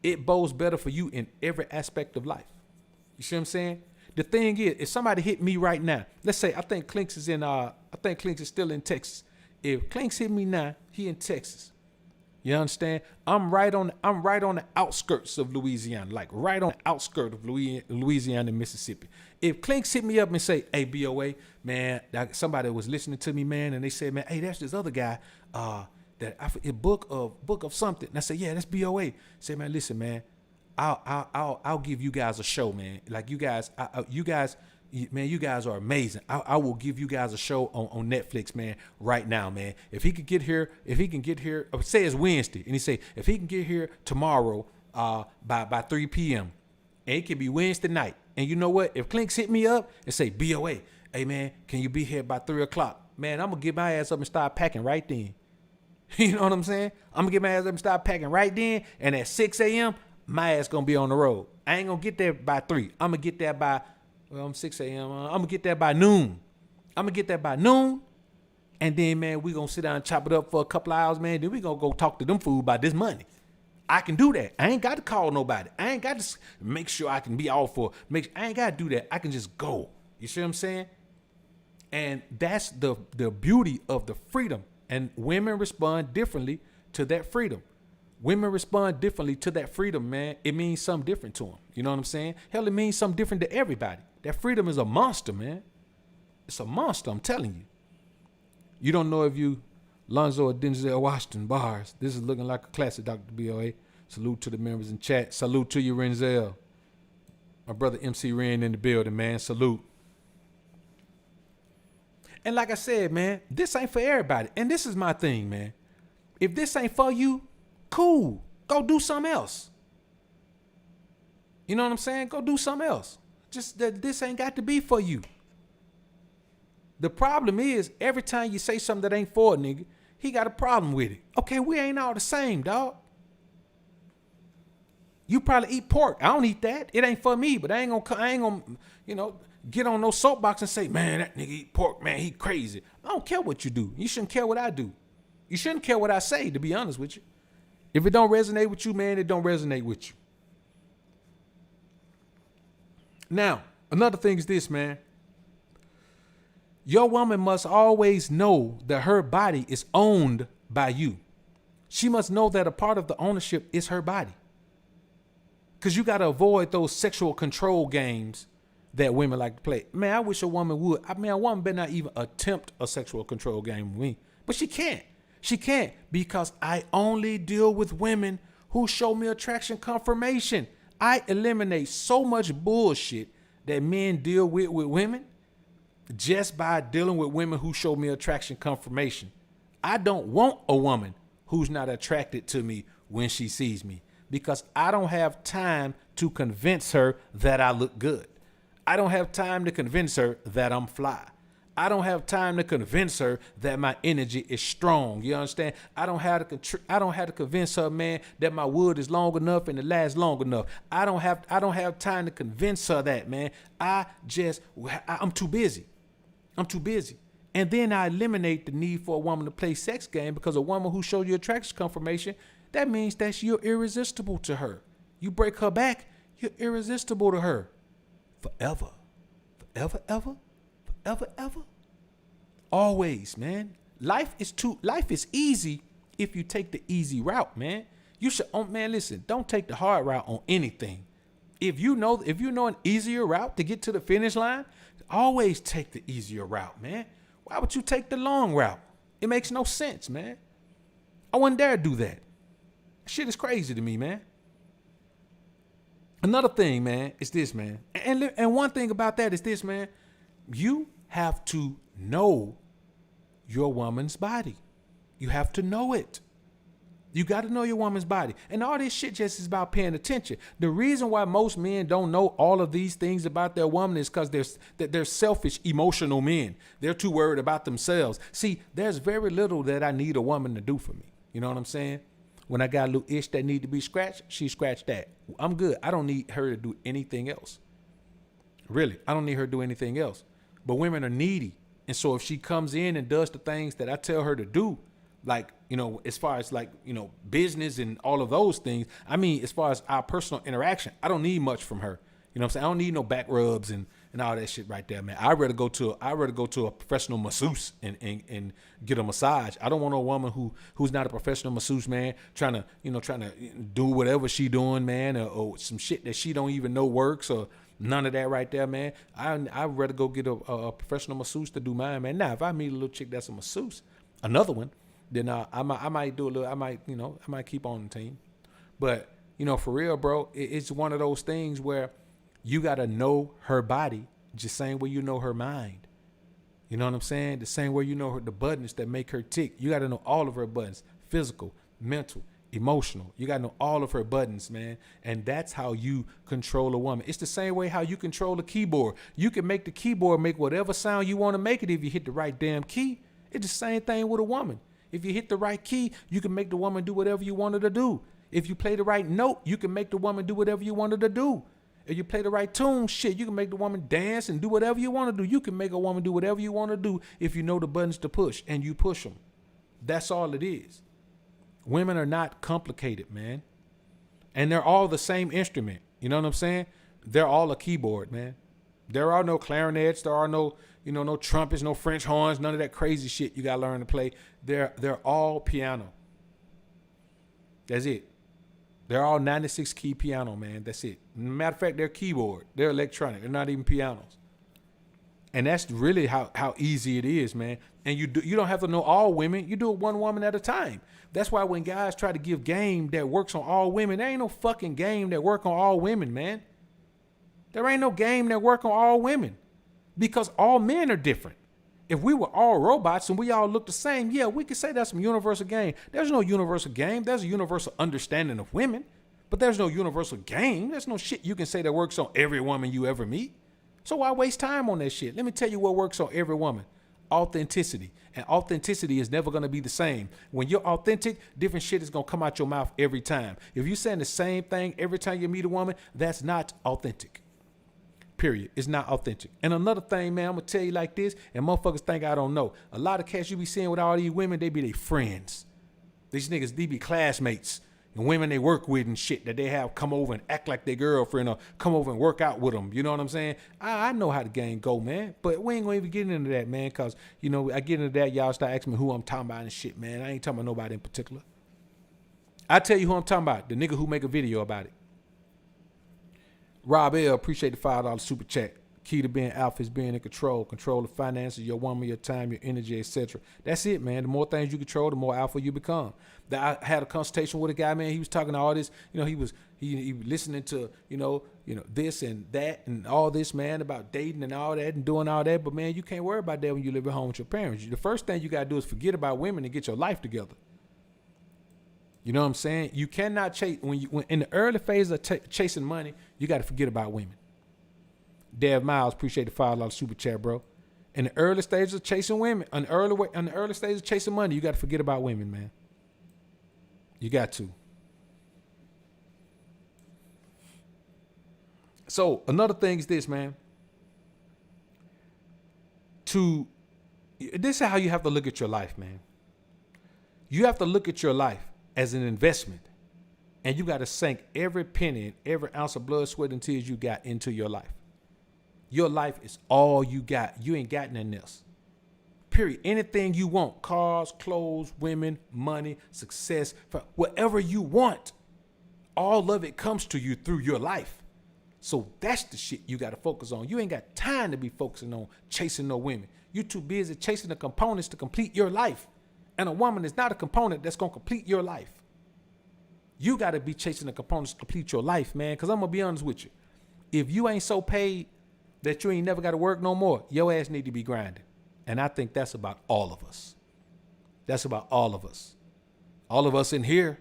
it bodes better for you in every aspect of life. You see what I'm saying? The thing is, if somebody hit me right now, let's say I think Clinks is still in Texas. If Clinks hit me now, he in Texas. You understand? I'm right on the outskirts of Louisiana, like right on the outskirts of Louisiana and Mississippi. If Clinks hit me up and say, "Hey, BOA, man, somebody was listening to me, man, and they said, man, hey, that's this other guy, a book of something." And I said, "Yeah, that's BOA." Say, "Man, listen, man, I'll give you guys a show, man. Like you guys, man, you guys are amazing. I will give you guys a show on Netflix, man, right now, man. If he can get here, say it's Wednesday, and he say, if he can get here tomorrow by 3 p.m., and it can be Wednesday night. And you know what? If Clinks hit me up and say, BOA, hey, man, can you be here by 3 o'clock? man, I'm gonna get my ass up and start packing right then. You know what I'm saying? I'm gonna get my ass up and start packing right then. And at 6 a.m., my ass gonna be on the road. I ain't gonna get there by 3. I'm gonna get there by, well, I'm 6 a.m. I'm gonna get there by noon. I'm gonna get there by noon. And then, man, we gonna sit down and chop it up for a couple of hours, man. Then we gonna go talk to them fool about this money. I can do that. I ain't got to call nobody. I ain't got to make sure I can be all for. I ain't got to do that. I can just go. You see what I'm saying? And that's the beauty of the freedom. And women respond differently to that freedom. Women respond differently to that freedom, man. It means something different to them. You know what I'm saying? Hell, it means something different to everybody. That freedom is a monster, man. It's a monster, I'm telling you. You don't know if you Lonzo or Denzel Washington bars. This is looking like a classic, Dr. BOA. Salute to the members in chat. Salute to you, Renzel. My brother MC Ren in the building, man. Salute. And like I said, man, this ain't for everybody. And this is my thing, man. If this ain't for you, cool. Go do something else. You know what I'm saying? Go do something else. Just that this ain't got to be for you. The problem is, every time you say something that ain't for a nigga, he got a problem with it. Okay, we ain't all the same, dog. You probably eat pork. I don't eat that. It ain't for me, but I ain't gonna, get on no soapbox and say, man, that nigga eat pork, man, he crazy. I don't care what you do. You shouldn't care what I do. You shouldn't care what I say, to be honest with you. If it don't resonate with you, man, it don't resonate with you. Now, another thing is this, man. Your woman must always know that her body is owned by you. She must know that a part of the ownership is her body. Because you got to avoid those sexual control games that women like to play. Man, I wish a woman would. A woman better not even attempt a sexual control game with me. But she can't. She can't, because I only deal with women who show me attraction confirmation. I eliminate so much bullshit that men deal with women just by dealing with women who show me attraction confirmation. I don't want a woman who's not attracted to me when she sees me, because I don't have time to convince her that I look good. I don't have time to convince her that I'm fly. I don't have time to convince her that my energy is strong. You understand? I don't have to convince her, man, that my wood is long enough and it lasts long enough. I don't have time to convince her that, man. I'm too busy. I'm too busy. And then I eliminate the need for a woman to play sex game, because a woman who shows you attraction confirmation, that means that you're irresistible to her. You break her back, you're irresistible to her. Forever. Forever, ever. Forever, ever. Always, man. Life is easy if you take the easy route, man. You should, listen, don't take the hard route on anything. If you know an easier route to get to the finish line, always take the easier route, man. Why would you take the long route? It makes no sense, man. I wouldn't dare do that. Shit is crazy to me, man. Another thing, man, is this, man. And one thing about that is this, man. You have to know your woman's body. You have to know it. You got to know your woman's body. And all this shit just is about paying attention. The reason why most men don't know all of these things about their woman is because they're selfish, emotional men. They're too worried about themselves. See, there's very little that I need a woman to do for me. You know what I'm saying? When I got a little itch that need to be scratched, she scratched that. I'm good. I don't need her to do anything else. Really, I don't need her to do anything else. But women are needy. And so if she comes in and does the things that I tell her to do, like, as far as business and all of those things, I mean, as far as our personal interaction, I don't need much from her. You know what I'm saying? I don't need no back rubs and all that shit right there, man. I'd rather go to a professional masseuse and get a massage. I don't want a woman who's not a professional masseuse, man, trying to do whatever she doing, man, or some shit that she don't even know works, or none of that right there, man. I'd rather go get a professional masseuse to do mine, man. Now, if I meet a little chick that's a masseuse, another one, then I might do a little. I might keep on the team. But for real, bro, it's one of those things where you gotta know her body, just same way you know her mind. You know what I'm saying? The same way you know the buttons that make her tick. You gotta know all of her buttons: physical, mental, emotional. You gotta know all of her buttons, man. And that's how you control a woman. It's the same way how you control the keyboard. You can make the keyboard make whatever sound you want to make it if you hit the right damn key. It's the same thing with a woman. If you hit the right key, you can make the woman do whatever you want her to do. If you play the right note, you can make the woman do whatever you want her to do. If you play the right tune, shit, you can make the woman dance and do whatever you want to do. You can make a woman do whatever you want to do if you know the buttons to push and you push them. That's all it is. Women are not complicated, man. And they're all the same instrument. You know what I'm saying? They're all a keyboard, man. There are no clarinets. There are no, no trumpets, no French horns, none of that crazy shit you got to learn to play. They're all piano. That's it. They're all 96 key piano, man. That's it. Matter of fact, they're keyboard. They're electronic. They're not even pianos. And that's really how easy it is, man. And you don't have to know all women. You do it one woman at a time. That's why when guys try to give game that works on all women, there ain't no fucking game that work on all women, man. There ain't no game that work on all women because all men are different. If we were all robots and we all look the same, yeah, we could say that's some universal game. There's no universal game. There's a universal understanding of women, but there's no universal game. There's no shit you can say that works on every woman you ever meet. So why waste time on that shit? Let me tell you what works on every woman. Authenticity. And authenticity is never going to be the same. When you're authentic, different shit is going to come out your mouth every time. If you're saying the same thing every time you meet a woman, that's not authentic. Period. It's not authentic. And another thing, man, I'm going to tell you like this, and motherfuckers think I don't know. A lot of cats you be seeing with all these women, they be their friends. These niggas, they be classmates and women they work with and shit that they have come over and act like their girlfriend or come over and work out with them. You know what I'm saying? I know how the game go, man. But we ain't going to even get into that, man, because, I get into that, y'all start asking me who I'm talking about and shit, man. I ain't talking about nobody in particular. I tell you who I'm talking about, the nigga who make a video about it. Rob L, appreciate the $5 super chat. Key to being alpha is being in control. Control the finances, your woman, your time, your energy, etc. That's it, man. The more things you control, the more alpha you become. I had a consultation with a guy, man. He was talking to all this. He was listening to, this and that and all this, man, about dating and all that and doing all that. But, man, you can't worry about that when you live at home with your parents. The first thing you got to do is forget about women and get your life together. You know what I'm saying? You cannot chase when in the early phase of chasing money, you got to forget about women. Dev Miles, appreciate the $5 super chat, bro. In the early stages of chasing women, on the early stages of chasing money, you got to forget about women, man. You got to. So another thing is this, man. This is how you have to look at your life, man. You have to look at your life as an investment, and you got to sink every penny and every ounce of blood, sweat, and tears you got into your life. Your life is all you got. You ain't got nothing else. Period. Anything you want, cars, clothes, women, money, success, whatever you want, all of it comes to you through your life. So that's the shit you got to focus on. You ain't got time to be focusing on chasing no women. You too busy chasing the components to complete your life. And a woman is not a component that's going to complete your life. You got to be chasing the components to complete your life, man. Because I'm going to be honest with you. If you ain't so paid that you ain't never got to work no more, your ass need to be grinding. And I think that's about all of us. That's about all of us. All of us in here.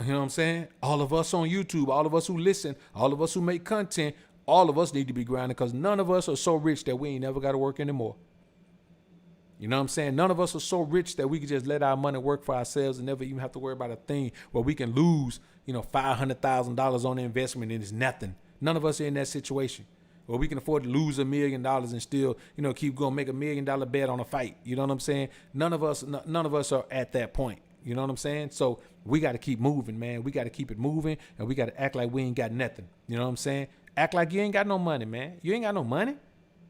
You know what I'm saying? All of us on YouTube, all of us who listen, all of us who make content, all of us need to be grinding because none of us are so rich that we ain't never got to work anymore. You know what I'm saying? None of us are so rich that we can just let our money work for ourselves and never even have to worry about a thing where we can lose, $500,000 on the investment and it's nothing. None of us are in that situation where we can afford to lose $1 million and still, keep going, make $1 million bet on a fight. You know what I'm saying? None of us are at that point. You know what I'm saying? So we got to keep moving, man. We got to keep it moving and we got to act like we ain't got nothing. You know what I'm saying? Act like you ain't got no money, man. You ain't got no money.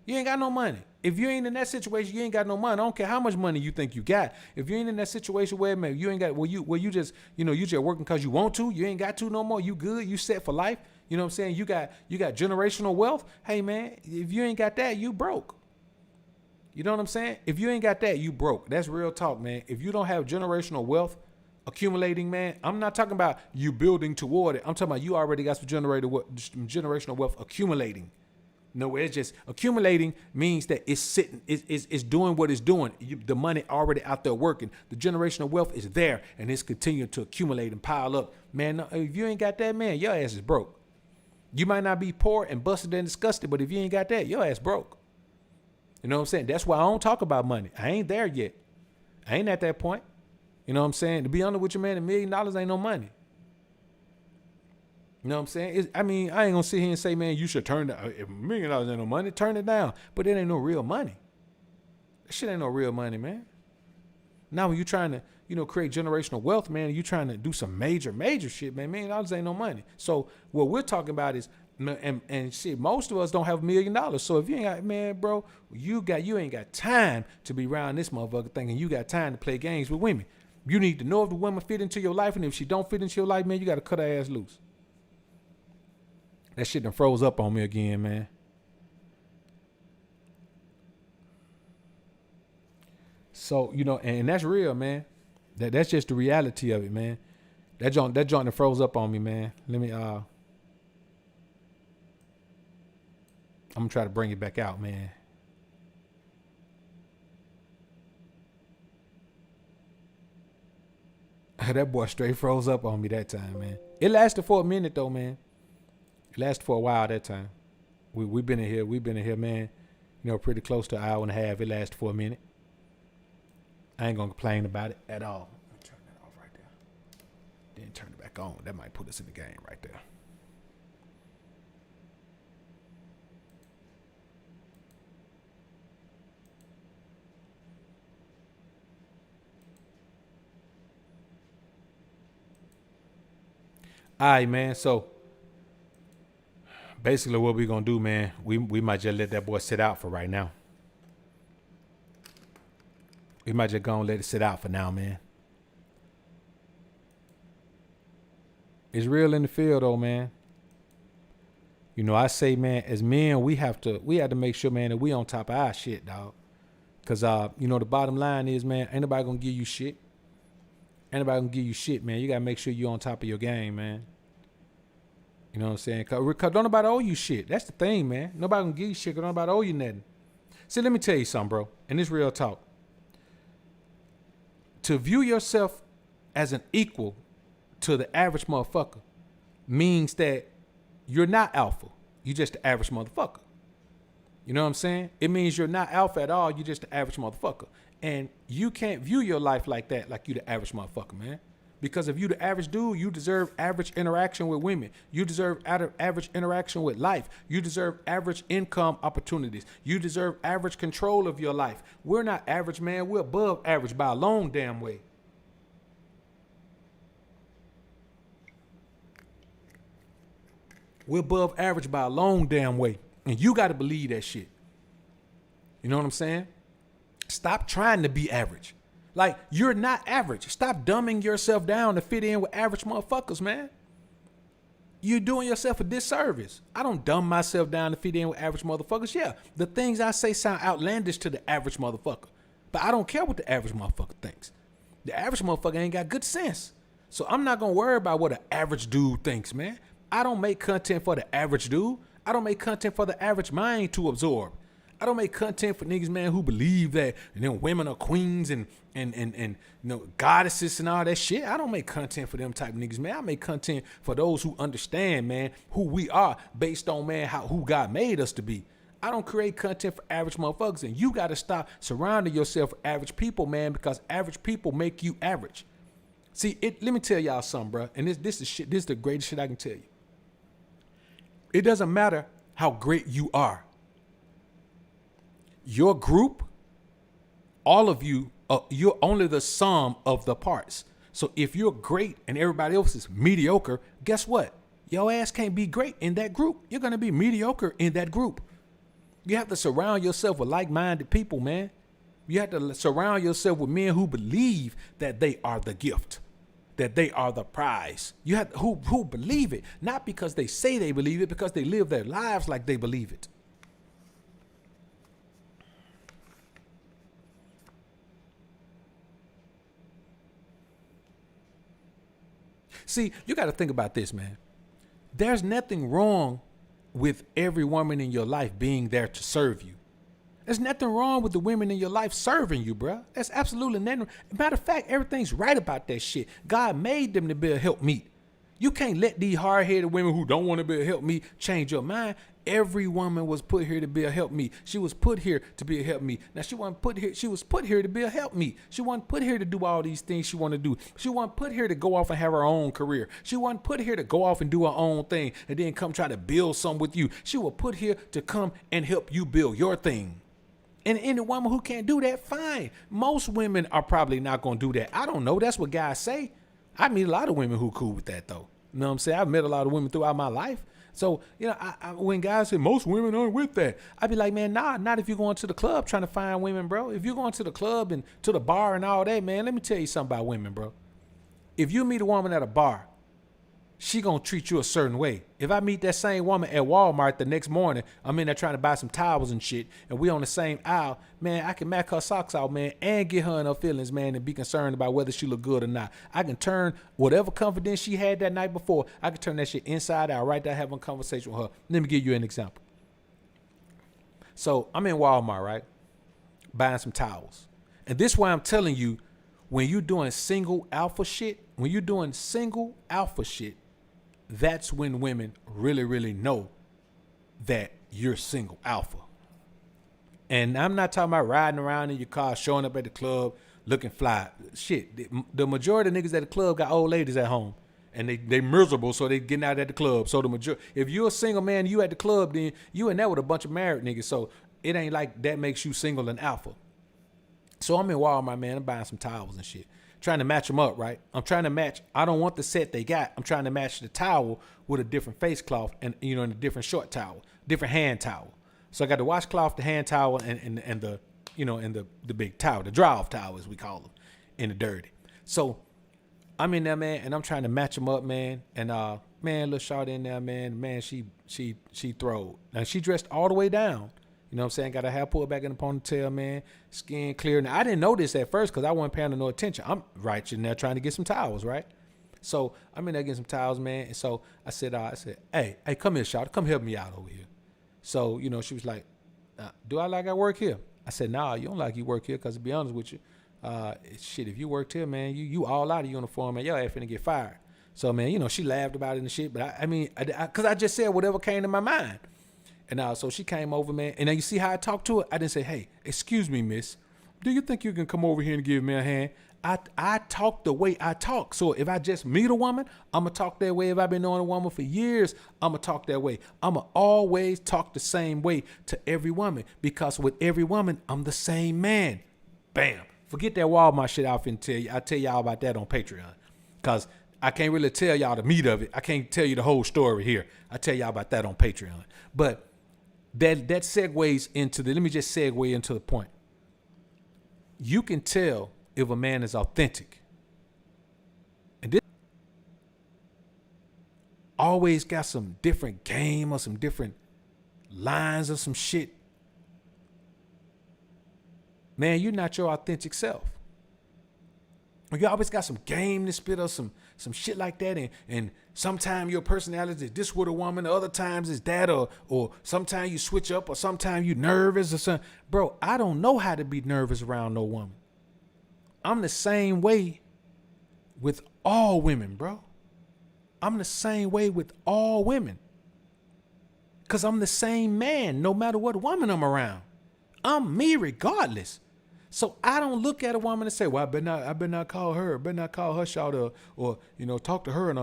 You ain't got no money. If you ain't in that situation, you ain't got no money. I don't care how much money you think you got. If you ain't in that situation where, man, you ain't got, you just working because you want to, you ain't got to no more. You good. You set for life. You know what I'm saying? You got generational wealth. Hey, man, if you ain't got that, you broke. You know what I'm saying? If you ain't got that, you broke. That's real talk, man. If you don't have generational wealth accumulating, man, I'm not talking about you building toward it. I'm talking about you already got some generational wealth accumulating. No, it's just accumulating means that it's sitting, it's doing what it's doing. The money already out there working. The generational wealth is there and it's continuing to accumulate and pile up. Man, if you ain't got that, man, your ass is broke. You might not be poor and busted and disgusted, but if you ain't got that, your ass broke. You know what I'm saying? That's why I don't talk about money. I ain't there yet. I ain't at that point. You know what I'm saying? To be honest with you, man, $1 million ain't no money. You know what I'm saying? I mean, I ain't gonna sit here and say, man, you should turn that. If $1 million ain't no money, turn it down. But it ain't no real money. That shit ain't no real money, man. Now when you trying to, create generational wealth, man, you trying to do some major shit, man. $1 million ain't no money. So what we're talking about is, and shit, most of us don't have $1 million. So if you ain't got, man, bro, you ain't got time to be around this motherfucker thinking you got time to play games with women. You need to know if the woman fit into your life, and if she don't fit into your life, man, you got to cut her ass loose. That shit done froze up on me again, man. So, and that's real, man. That's just the reality of it, man. That joint that froze up on me, man. Let me I'm gonna try to bring it back out, man. That boy straight froze up on me that time, man. It lasted for a minute though, man. It lasted for a while that time. We've been in here, man. Pretty close to an hour and a half. It lasted for a minute. I ain't gonna complain about it at all. Let me turn that off right there. Then turn it back on. That might put us in the game right there. All right, man. So basically what we gonna do, man, we might just let that boy sit out for right now. We might just go and let it sit out for now, man. It's real in the field though, man. I say, man, as men, we have to make sure, man, that we on top of our shit, dog. Cause the bottom line is, man, ain't nobody gonna give you shit. Ain't nobody gonna give you shit, man. You gotta make sure you on top of your game, man. You know what I'm saying? Cause don't nobody owe you shit. That's the thing, man. Nobody gonna give you shit, cause don't nobody owe you nothing. See, let me tell you something, bro. And this real talk. To view yourself as an equal to the average motherfucker means that you're not alpha. You're just the average motherfucker. You know what I'm saying? It means you're not alpha at all. You're just the average motherfucker. And you can't view your life like that, like you the average motherfucker, man. Because if you the average dude, you deserve average interaction with women. You deserve average interaction with life. You deserve average income opportunities. You deserve average control of your life. We're not average, man. We're above average by a long damn way. We're above average by a long damn way. And you got to believe that shit. You know what I'm saying? Stop trying to be average. Like, you're not average. Stop dumbing yourself down to fit in with average motherfuckers, man. You're doing yourself a disservice. I don't dumb myself down to fit in with average motherfuckers. Yeah, the things I say sound outlandish to the average motherfucker. But I don't care what the average motherfucker thinks. The average motherfucker ain't got good sense. So I'm not going to worry about what an average dude thinks, man. I don't make content for the average dude. I don't make content for the average mind to absorb. I don't make content for niggas, man, who believe that women are queens and goddesses and all that shit. I don't make content for them type of niggas, man. I make content for those who understand, man, who we are based on, man, who God made us to be. I don't create content for average motherfuckers, and you got to stop surrounding yourself with average people, man, because average people make you average. See, let me tell y'all something, bro, and this is the greatest shit I can tell you. It doesn't matter how great you are. Your group, all of you, you're only the sum of the parts. So if you're great and everybody else is mediocre, guess what? Your ass can't be great in that group. You're going to be mediocre in that group. You have to surround yourself with like-minded people, man. You have to surround yourself with men who believe that they are the gift, that they are the prize. You have who believe it, not because they say they believe it, because they live their lives like they believe it. See, you got to think about this, man. There's nothing wrong with every woman in your life being there to serve you. There's nothing wrong with the women in your life serving you, bro. That's absolutely nothing. Matter of fact, everything's right about that shit. God made them to be a helpmeet. You can't let these hard-headed women who don't want to be a help me change your mind. Every woman was put here to be a help me. She was put here to be a help me. Now she wasn't put here. She was put here to be a help me. She wasn't put here to do all these things she want to do. She wasn't put here to go off and have her own career. She wasn't put here to go off and do her own thing and then come try to build something with you. She was put here to come and help you build your thing. And any woman who can't do that, fine. Most women are probably not going to do that. I don't know. That's what guys say. I meet a lot of women who cool with that, though. You know what I'm saying? I've met a lot of women throughout my life. So, you know, when guys say most women aren't with that, I be like, man, nah, not if you're going to the club trying to find women, bro. If you're going to the club and to the bar and all that, man, let me tell you something about women, bro. If you meet a woman at a bar, she gonna treat you a certain way. If I meet that same woman at Walmart the next morning, I'm in there trying to buy some towels and shit, and we on the same aisle, man, I can knock her socks out, man, and get her in her feelings, man, and be concerned about whether she look good or not. I can turn whatever confidence she had that night before, I can turn that shit inside out right there having a conversation with her. Let me give you an example. So I'm in Walmart, right, buying some towels. And this is why I'm telling you, when you're doing single alpha shit, that's when women really, really know that you're single alpha. And I'm not talking about riding around in your car, showing up at the club, looking fly. Shit, the majority of niggas at the club got old ladies at home. And they miserable, so they getting out at the club. So the majority, if you're a single man, you at the club, then you in there with a bunch of married niggas. So it ain't like that makes you single and alpha. So I'm in Walmart, man. I'm buying some towels and shit. Trying to match them up, right? I'm trying to match. I don't want the set they got. I'm trying to match the towel with a different face cloth and, you know, and a different short towel, different hand towel. So I got the washcloth, the hand towel, and the, you know, and the big towel, the dry-off towel, as we call them, in the dirty. So I'm in there, man, and I'm trying to match them up, man. And man, little shorty in there, man, she throwed. Now she dressed all the way down. You know what I'm saying? Got her hair pulled back in the ponytail, man. Skin clear. Now, I didn't know this at first because I wasn't paying no attention. I'm right in there trying to get some towels, right? So I'm in there getting some towels, man. And so I said, hey, come here, Shawty. Come help me out over here. So, you know, she was like, do I like I work here? I said, nah, you don't like you work here because to be honest with you, shit, if you worked here, man, you all out of uniform, man, your ass finna get fired. So, man, you know, she laughed about it and shit. But I mean, because I just said whatever came to my mind. And so she came over, man. And now you see how I talked to her? I didn't say, hey, excuse me, miss. Do you think you can come over here and give me a hand? I talk the way I talk. So if I just meet a woman, I'm going to talk that way. If I've been knowing a woman for years, I'm going to talk that way. I'm going to always talk the same way to every woman because with every woman, I'm the same man. Bam. Forget that Walmart shit I finna tell you. I'll tell y'all about that on Patreon because I can't really tell y'all the meat of it. I can't tell you the whole story here. I'll tell y'all about that on Patreon. But that segues into let me just segue into the point. You can tell if a man is authentic. And this always got some different game or some different lines or some shit. Man, you're not your authentic self. You always got some game to spit or some shit like that. And sometimes your personality is this with a woman, other times it's that, or sometimes you switch up, or sometimes you nervous or something. Bro, I don't know how to be nervous around no woman. I'm the same way with all women, bro. I'm the same way with all women. Because I'm the same man no matter what woman I'm around. I'm me regardless. So I don't look at a woman and say, well, I better not call her, shout or you know, talk to her in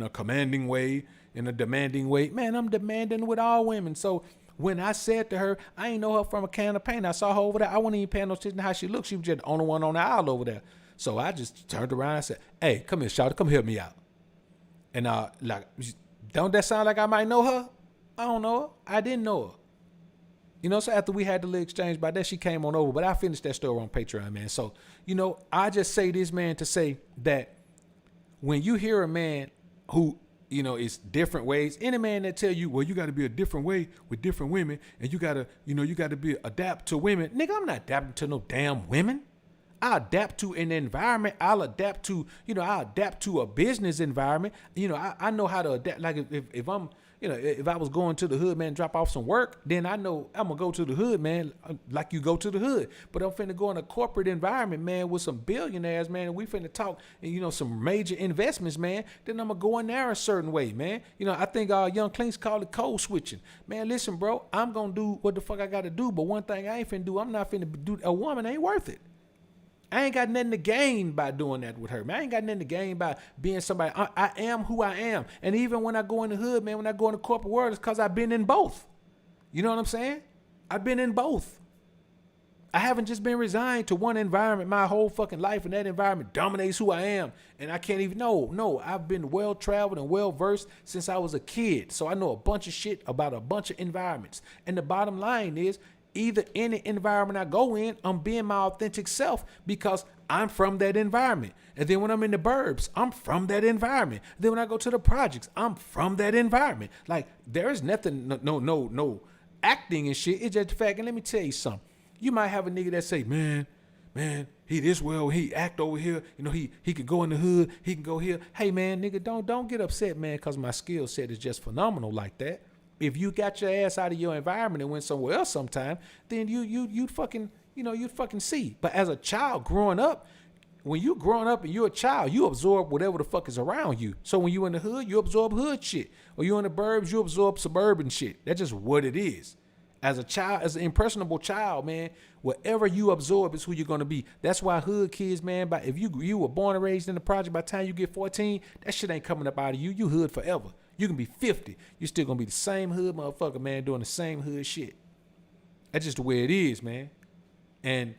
a commanding way, in a demanding way. Man, I'm demanding with all women. So when I said to her, I ain't know her from a can of paint. I saw her over there. I wasn't even paying no attention to how she looked. She was just the only one on the aisle over there. So I just turned around and said, hey, come here, shout, come help me out. And like, don't that sound like I might know her? I don't know her. I didn't know her. You know, so after we had the little exchange by that, she came on over. But I finished that story on Patreon, man. So, you know, I just say this, man, to say that when you hear a man who, you know, is different ways, any man that tell you, well, you got to be a different way with different women and you got to, you know, you got to be adapt to women. Nigga, I'm not adapting to no damn women. I adapt to an environment. I'll adapt to, you know, I adapt to a business environment. You know, I know how to adapt. Like if if I was going to the hood, man, drop off some work, then I know I'm gonna go to the hood, man, like you go to the hood. But I'm finna go in a corporate environment, man, with some billionaires, man, and we finna talk, and some major investments, man. Then I'm gonna go in there a certain way, man. I think Young Clinks call it code switching. Man, listen, bro, I'm gonna do what the fuck I gotta do, but one thing I ain't finna do, I'm not finna do. A woman ain't worth it. I ain't got nothing to gain by doing that with her, man. I ain't got nothing to gain by being somebody. I am who I am. And even when I go in the hood, man, when I go in the corporate world, it's because I've been in both. You know what I'm saying? I've been in both. I haven't just been resigned to one environment my whole fucking life, and that environment dominates who I am. And I can't even No, I've been well-traveled and well-versed since I was a kid. So I know a bunch of shit about a bunch of environments. And the bottom line is, either any environment I go in, I'm being my authentic self because I'm from that environment. And then when I'm in the burbs, I'm from that environment. Then when I go to the projects, I'm from that environment. Like, there is nothing, no acting and shit. It's just the fact. And let me tell you something. You might have a nigga that say, man, he this well, he act over here. He could go in the hood, he can go here. Hey, man, nigga, don't get upset, man, because my skill set is just phenomenal like that. If you got your ass out of your environment and went somewhere else sometime, then you'd fucking see. But as a child growing up, when you growing up and you're a child, you absorb whatever the fuck is around you. So when you in the hood, you absorb hood shit. Or you in the burbs, you absorb suburban shit. That's just what it is. As a child, as an impressionable child, man, whatever you absorb is who you're gonna be. That's why hood kids, man, if you were born and raised in the project, by the time you get 14, that shit ain't coming up out of you. You hood forever. You can be 50. You're still going to be the same hood motherfucker, man, doing the same hood shit. That's just the way it is, man. And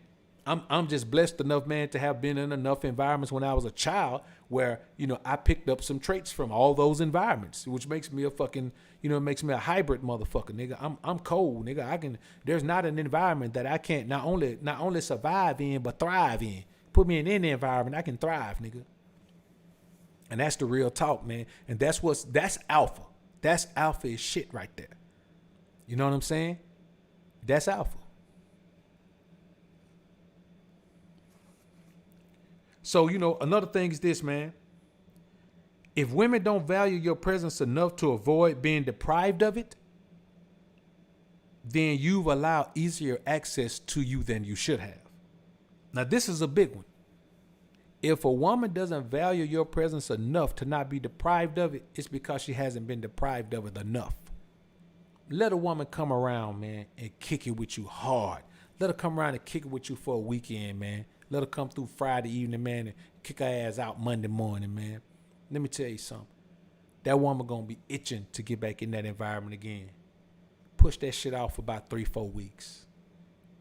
I'm just blessed enough, man, to have been in enough environments when I was a child where, I picked up some traits from all those environments, which makes me a fucking, it makes me a hybrid motherfucker, nigga. I'm cold, nigga. There's not an environment that I can't not only survive in, but thrive in. Put me in any environment, I can thrive, nigga. And that's the real talk, man. And that's alpha. That's alpha is shit right there. You know what I'm saying? That's alpha. So, another thing is this, man. If women don't value your presence enough to avoid being deprived of it, then you've allowed easier access to you than you should have. Now, this is a big one. If a woman doesn't value your presence enough to not be deprived of it, it's because she hasn't been deprived of it enough. Let a woman come around, man, and kick it with you hard. Let her come around and kick it with you for a weekend, man. Let her come through Friday evening, man, and kick her ass out Monday morning, man. Let me tell you something. That woman gonna be itching to get back in that environment again. Push that shit off for about 3-4 weeks.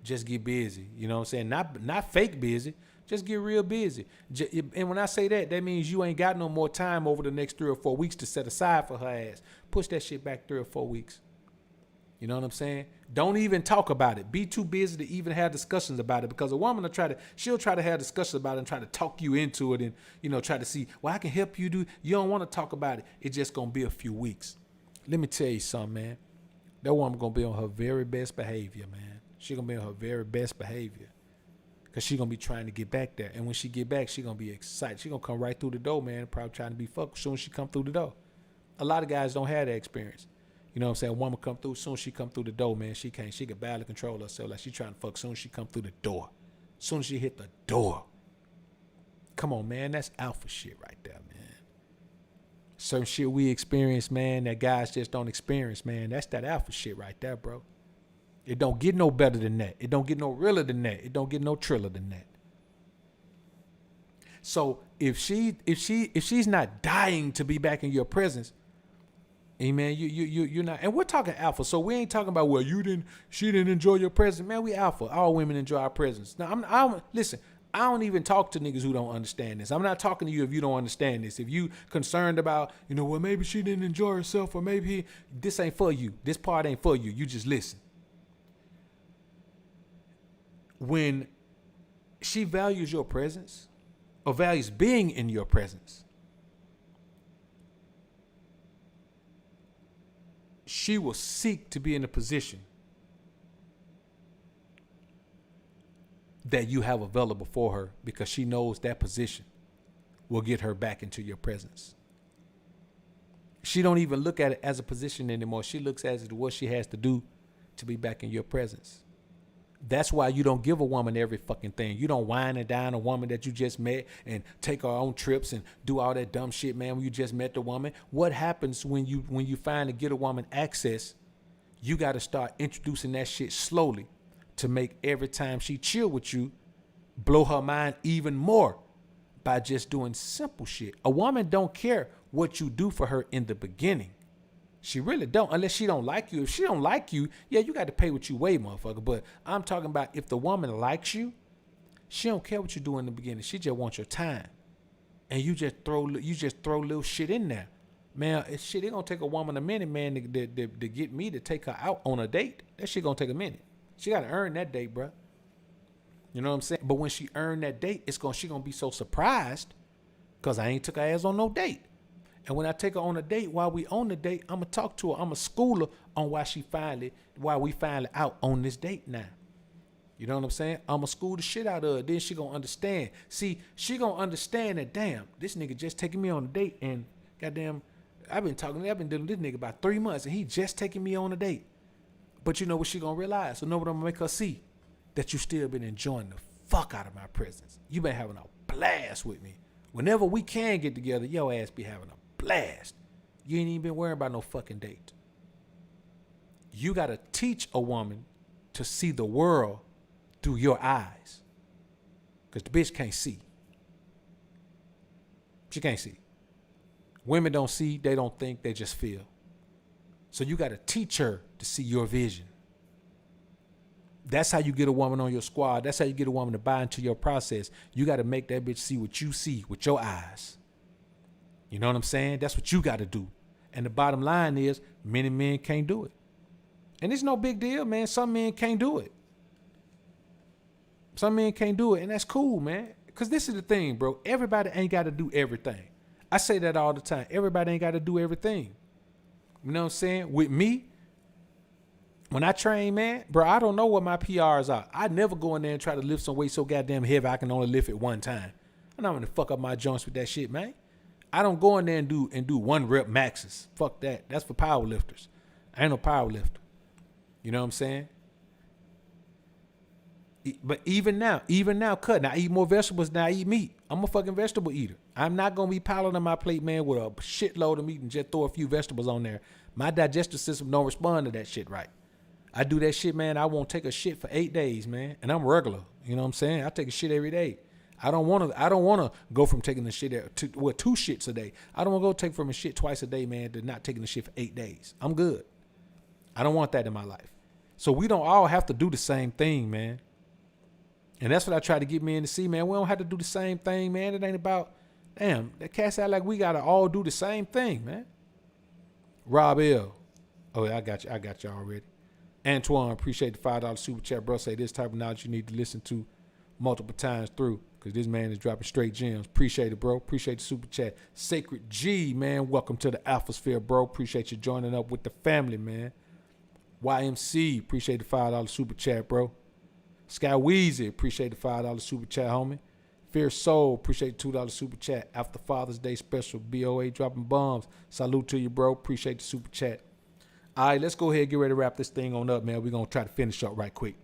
Just get busy. You know what I'm saying? Not fake busy. Just get real busy. And when I say that, that means you ain't got no more time over the next 3 or 4 weeks to set aside for her ass. Push that shit back 3 or 4 weeks. You know what I'm saying? Don't even talk about it. Be too busy to even have discussions about it, because a woman she'll try to have discussions about it and try to talk you into it and, try to see, well, I can help you do. You don't want to talk about it. It's just going to be a few weeks. Let me tell you something, man. That woman going to be on her very best behavior, man. She going to be on her very best behavior. Because she going to be trying to get back there. And when she get back, she going to be excited. She going to come right through the door, man, probably trying to be fucked as soon as she come through the door. A lot of guys don't have that experience. You know what I'm saying? A woman come through, as soon as she come through the door, man, she can barely control herself. Like she trying to fuck as soon as she come through the door. As soon as she hit the door. Come on, man. That's alpha shit right there, man. Certain shit we experience, man, that guys just don't experience, man. That's that alpha shit right there, bro. It don't get no better than that. It don't get no realer than that. It don't get no triller than that. So if she's not dying to be back in your presence, hey man, you're not. And we're talking alpha, so we ain't talking about, well, she didn't enjoy your presence, man. We alpha. All women enjoy our presence. Now listen. I don't even talk to niggas who don't understand this. I'm not talking to you if you don't understand this. If you concerned about, well, maybe she didn't enjoy herself, or maybe this ain't for you. This part ain't for you. You just listen. When she values your presence, or values being in your presence, she will seek to be in a position that you have available for her, because she knows that position will get her back into your presence. She don't even look at it as a position anymore. She looks at it as what she has to do to be back in your presence. That's why you don't give a woman every fucking thing. You don't wine and dine a woman that you just met and take her on trips and do all that dumb shit, man, when you just met the woman. What happens when you finally get a woman access? You got to start introducing that shit slowly to make every time she chill with you, blow her mind even more by just doing simple shit. A woman don't care what you do for her in the beginning. She really don't, unless she don't like you. If she don't like you, yeah, you got to pay what you weigh, motherfucker. But I'm talking about if the woman likes you, she don't care what you do in the beginning. She just wants your time. And you just throw little shit in there. Man, it gonna take a woman a minute, man, to get me to take her out on a date. That shit gonna take a minute. She gotta earn that date, bro. You know what I'm saying? But when she earned that date, she gonna be so surprised because I ain't took her ass on no date. And when I take her on a date, while we on the date, I'm going to talk to her. I'm going to school her on why we finally out on this date now. You know what I'm saying? I'm going to school the shit out of her. Then she going to understand. See, she going to understand that, damn, this nigga just taking me on a date. And goddamn, I've been dealing with this nigga about 3 months. And he just taking me on a date. But you know what she going to realize? So know what I'm going to make her see? That you still been enjoying the fuck out of my presence. You been having a blast with me. Whenever we can get together, your ass be having a blast. You ain't even been worrying about no fucking date. You got to teach a woman to see the world through your eyes. Because the bitch can't see. She can't see. Women don't see, they don't think, they just feel. So you got to teach her to see your vision. That's how you get a woman on your squad. That's how you get a woman to buy into your process. You got to make that bitch see what you see with your eyes. You know what I'm saying? That's what you got to do. And the bottom line is, many men can't do it. And it's no big deal, man. Some men can't do it. Some men can't do it, and that's cool, man. Because this is the thing, bro. Everybody ain't got to do everything. I say that all the time. Everybody ain't got to do everything. You know what I'm saying? With me, when I train, man, bro, I don't know what my PRs are. I never go in there and try to lift some weight so goddamn heavy I can only lift it one time. I'm not going to fuck up my joints with that shit, man. I don't go in there and do 1 rep maxes. Fuck that. That's for power lifters. I ain't no power lifter. You know what I'm saying? But even now, cutting. I eat more vegetables than I eat meat. I'm a fucking vegetable eater. I'm not going to be piling on my plate, man, with a shitload of meat and just throw a few vegetables on there. My digestive system don't respond to that shit right. I do that shit, man. I won't take a shit for 8 days, man. And I'm regular. You know what I'm saying? I take a shit every day. I don't want to go from taking the shit to 2 shits a day. I don't want to go take from a shit twice a day, man, to not taking the shit for 8 days. I'm good. I don't want that in my life. So we don't all have to do the same thing, man. And that's what I try to get men to see, man. We don't have to do the same thing, man. It ain't about, damn, that cats out like we got to all do the same thing, man. Rob L. Oh, yeah, I got you already. Antoine, appreciate the $5 super chat, bro. Say this type of knowledge you need to listen to multiple times through. Because this man is dropping straight gems. Appreciate it, bro. Appreciate the super chat. Sacred G, man. Welcome to the Alphasphere, bro. Appreciate you joining up with the family, man. YMC, appreciate the $5 super chat, bro. Sky Weezy, appreciate the $5 super chat, homie. Fierce Soul, appreciate the $2 super chat. After Father's Day special, BOA dropping bombs. Salute to you, bro. Appreciate the super chat. All right, let's go ahead and get ready to wrap this thing on up, man. We're going to try to finish up right quick.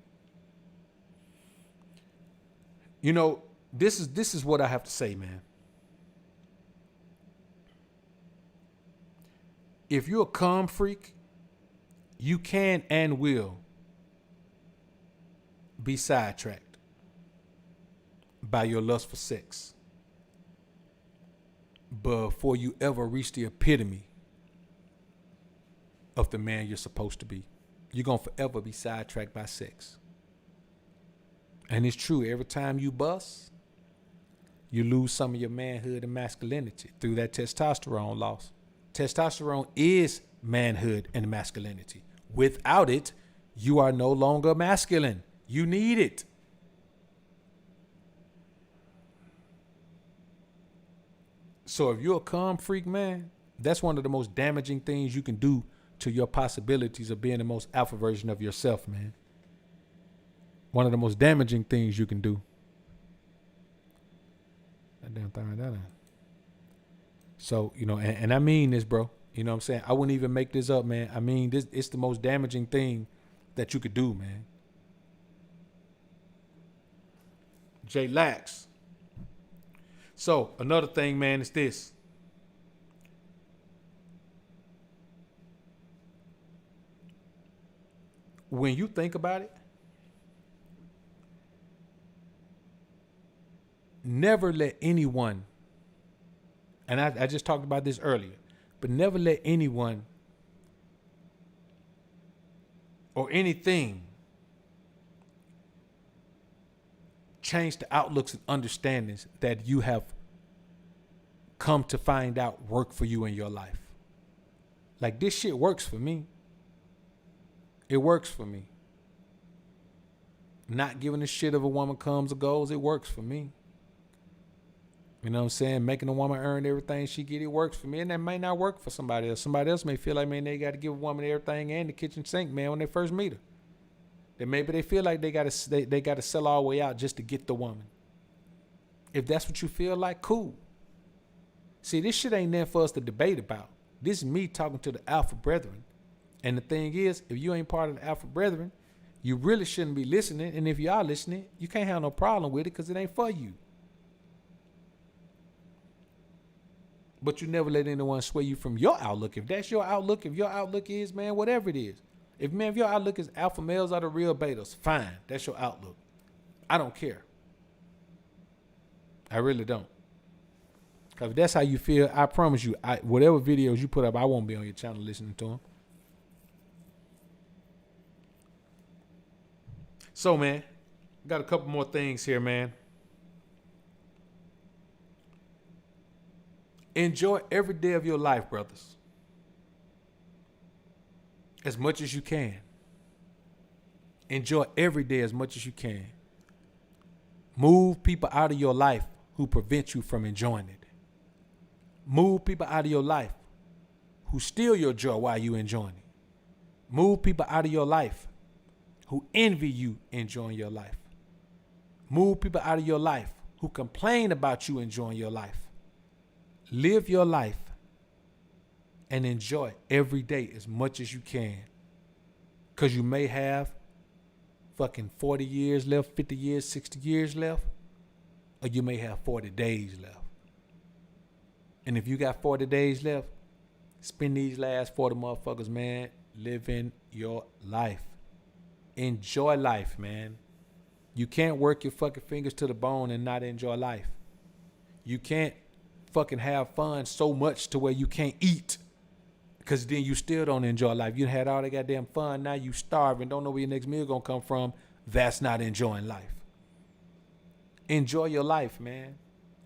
You know, this is what I have to say, man. If you're a calm freak, you can and will be sidetracked by your lust for sex before you ever reach the epitome of the man you're supposed to be. You're going to forever be sidetracked by sex. And it's true, every time you bust, you lose some of your manhood and masculinity through that testosterone loss. Testosterone is manhood and masculinity. Without it, you are no longer masculine. You need it. So if you're a calm freak, man, that's one of the most damaging things you can do to your possibilities of being the most alpha version of yourself, man. One of the most damaging things you can do. That damn thing, that. So, you know, and I mean this, bro. You know what I'm saying? I wouldn't even make this up, man. I mean, it's the most damaging thing that you could do, man. J Lax. So another thing, man, is this. When you think about it, never let anyone, and I just talked about this earlier, but never let anyone or anything change the outlooks and understandings that you have come to find out work for you in your life. Like, this shit works for me. It works for me. Not giving a shit if a woman comes or goes, it works for me. You know what I'm saying? Making a woman earn everything she get, it works for me. And that may not work for somebody else. Somebody else may feel like, man, they got to give a woman everything and the kitchen sink, man, when they first meet her. Then maybe they feel like they got to sell all the way out just to get the woman. If that's what you feel like, cool. See, this shit ain't there for us to debate about. This is me talking to the Alpha Brethren. And the thing is, if you ain't part of the Alpha Brethren, you really shouldn't be listening. And if you are listening, you can't have no problem with it because it ain't for you. But you never let anyone sway you from your outlook. If that's your outlook, if your outlook is, man, whatever it is. If your outlook is alpha males are the real betas, fine. That's your outlook. I don't care. I really don't. Because if that's how you feel, I promise you, whatever videos you put up, I won't be on your channel listening to them. So, man, got a couple more things here, man. Enjoy every day of your life, brothers. As much as you can. Enjoy every day as much as you can. Move people out of your life who prevent you from enjoying it. Move people out of your life who steal your joy while you enjoying it. Move people out of your life who envy you enjoying your life. Move people out of your life who complain about you enjoying your life. Live your life and enjoy every day as much as you can. Because you may have fucking 40 years left, 50 years, 60 years left, or you may have 40 days left. And if you got 40 days left, spend these last 40 motherfuckers, man, living your life. Enjoy life, man. You can't work your fucking fingers to the bone and not enjoy life. You can't fucking have fun so much to where you can't eat. Because then you still don't enjoy life. You had all that goddamn fun. Now you starving. Don't know where your next meal gonna come from. That's not enjoying life. Enjoy your life, man.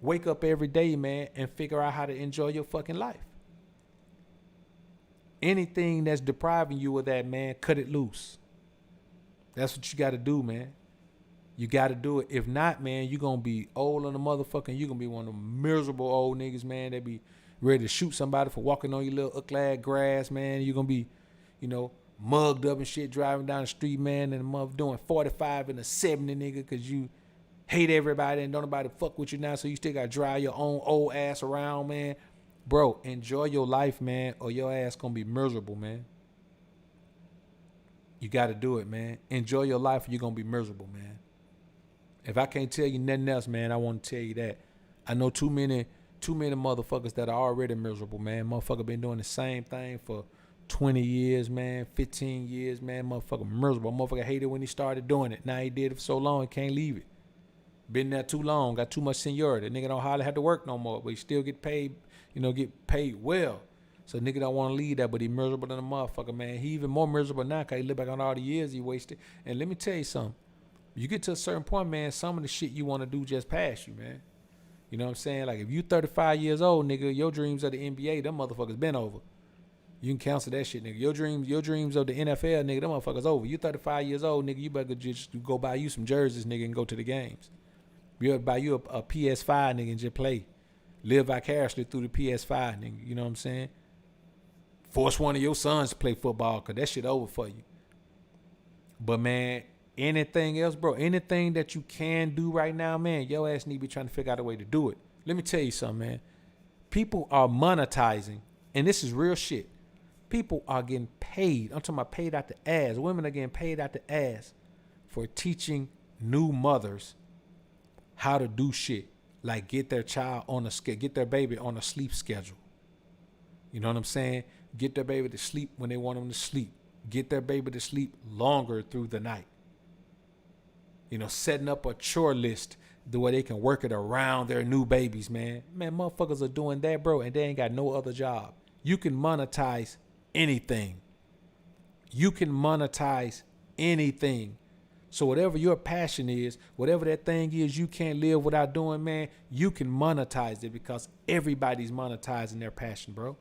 Wake up every day, man, and figure out how to enjoy your fucking life. Anything that's depriving you of that, man, cut it loose. That's what you got to do, man. You got to do it. If not, man, you're going to be old on the motherfucking, you're going to be one of them miserable old niggas, man. They be ready to shoot somebody for walking on your little ucklad grass, man. You're going to be, mugged up and shit driving down the street, man, and the mother doing 45 and a 70, nigga, because you hate everybody and don't nobody fuck with you now, so you still got to drive your own old ass around, man. Bro, enjoy your life, man, or your ass going to be miserable, man. You got to do it, man. Enjoy your life or you're going to be miserable, man. If I can't tell you nothing else, man, I want to tell you that. I know too many motherfuckers that are already miserable, man. Motherfucker been doing the same thing for 20 years, man, 15 years, man. Motherfucker miserable. Motherfucker hated when he started doing it. Now he did it for so long, he can't leave it. Been there too long, got too much seniority. Nigga don't hardly have to work no more, but he still get paid, get paid well. So nigga don't want to leave that, but he miserable than a motherfucker, man. He even more miserable now because he look back on all the years he wasted. And let me tell you something. You get to a certain point, man, some of the shit you want to do just pass you, man. You know what I'm saying? Like, if you 35 years old, nigga, your dreams of the NBA, them motherfuckers been over. You can cancel that shit, nigga. Your dreams of the NFL, nigga, them motherfuckers over. You 35 years old, nigga, you better just go buy you some jerseys, nigga, and go to the games. You better buy you a PS5, nigga, and just play. Live vicariously through the PS5, nigga. You know what I'm saying? Force one of your sons to play football, because that shit over for you. But, man, anything else, bro, anything that you can do right now, man, your ass need to be trying to figure out a way to do it. Let me tell you something, man. People are monetizing And this is real shit. People are getting paid. I'm talking about paid out the ass. Women are getting paid out the ass for teaching new mothers how to do shit. Like get their child on a get their baby on a sleep schedule. You know what I'm saying? Get their baby to sleep when they want them to sleep. Get their baby to sleep longer through the night. You know, setting up a chore list the way they can work it around their new babies, man. Man, motherfuckers are doing that, bro, and they ain't got no other job. You can monetize anything. You can monetize anything. So whatever your passion is, whatever that thing is you can't live without doing, man, you can monetize it because everybody's monetizing their passion, bro.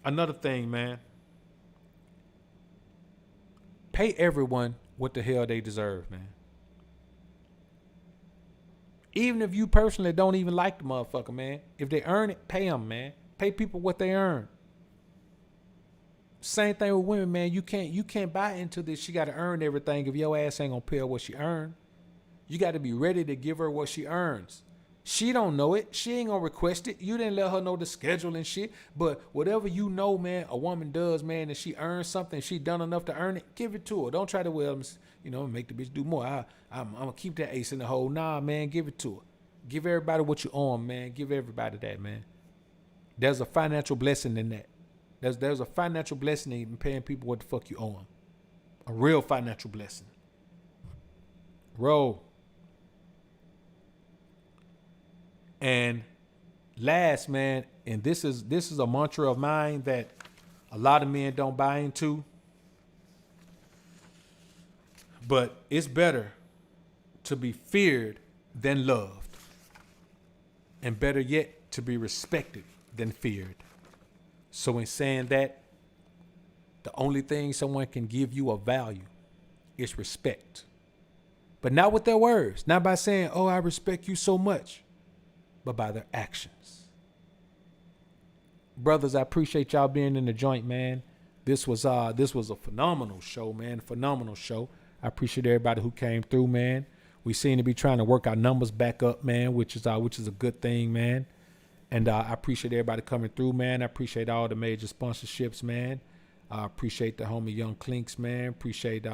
Another thing, man. Pay everyone what the hell they deserve, man. Even if you personally don't even like the motherfucker, man. If they earn it, pay them, man. Pay people what they earn. Same thing with women, man. You can't buy into this. She got to earn everything if your ass ain't gonna pay her what she earned. You got to be ready to give her what she earns. She don't know it. She ain't gonna request it. You didn't let her know the schedule and shit. But whatever you know, man, a woman does, man, and she earns something, she done enough to earn it, give it to her. Don't try to, well, you know, make the bitch do more. I'm gonna keep that ace in the hole. Nah, man, give it to her. Give everybody what you own, man. Give everybody that, man. There's a financial blessing in that. There's a financial blessing in paying people what the fuck you owe them. A real financial blessing. Roll. And last, man, and this is a mantra of mine that a lot of men don't buy into. But it's better to be feared than loved. And better yet, to be respected than feared. So in saying that, the only thing someone can give you of value is respect. But not with their words. Not by saying, oh, I respect you so much. But by their actions. Brothers, I appreciate y'all being in the joint, man. This was a phenomenal show, man. Phenomenal show. I appreciate everybody who came through, man. We seem to be trying to work our numbers back up, man, which is a good thing, man. And I appreciate everybody coming through, man. I appreciate all the major sponsorships, man. I appreciate the homie Young Clinks, man. Appreciate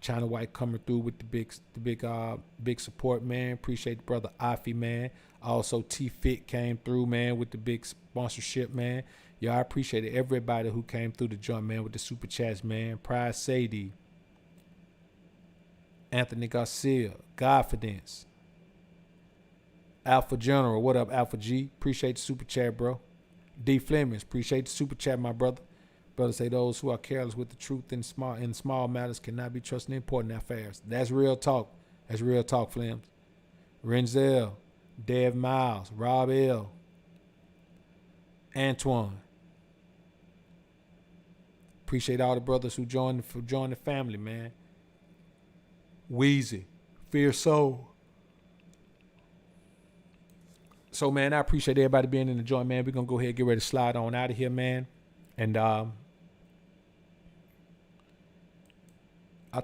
China White coming through with the big support, man. Appreciate the brother Afi, man. Also T-Fit came through, man, with the big sponsorship, man. Yeah, I appreciate everybody who came through the joint, man, with the super chats, man. Pride Sadie, Anthony Garcia, Godfidence, Alpha General. What up, Alpha G? Appreciate the super chat, bro. D Flemings, appreciate the super chat, my brother. Brother say those who are careless with the truth in small matters cannot be trusted in important affairs. That's real talk. That's real talk, Flems. Renzel, Dev Miles, Rob L, Antoine. Appreciate all the brothers who joined the family, man. Wheezy, Fear Soul. So, man, I appreciate everybody being in the joint, man. We're going to go ahead and get ready to slide on out of here, man. And I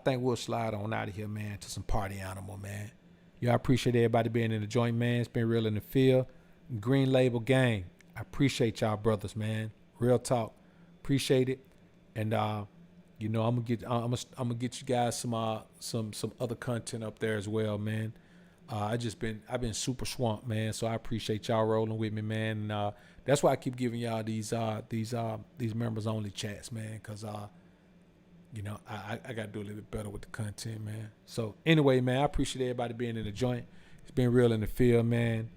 think we'll slide on out of here, man, to some party animal, man. Yeah, I appreciate everybody being in the joint, man. It's been real in the field. Green Label Gang. I appreciate y'all brothers, man. Real talk. Appreciate it. And you know, I'm gonna get you guys some other content up there as well, man. I've been super swamped, man. So I appreciate y'all rolling with me, man. And that's why I keep giving y'all these members only chats, man. Cause you know, I gotta do a little bit better with the content, man. So anyway, man, I appreciate everybody being in the joint. It's been real in the field, man.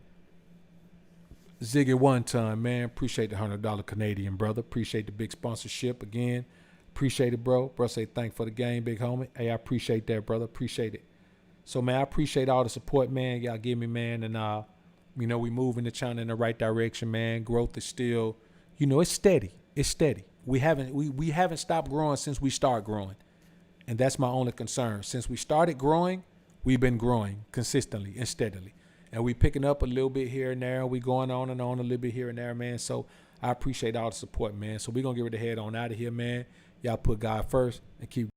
Ziggy one time, man. Appreciate the $100 Canadian, brother. Appreciate the big sponsorship again. Appreciate it, bro. Bro say thank for the game, big homie. Hey, I appreciate that, brother. Appreciate it. So, man, I appreciate all the support, man. Y'all give me, man. And, you know, we moving the channel in the right direction, man. Growth is still, you know, it's steady. It's steady. We haven't stopped growing since we started growing. And that's my only concern. Since we started growing, we've been growing consistently and steadily. And we picking up a little bit here and there. We going on and on a little bit here and there, man. So I appreciate all the support, man. So we're going to get ready to head on out of here, man. Y'all put God first and keep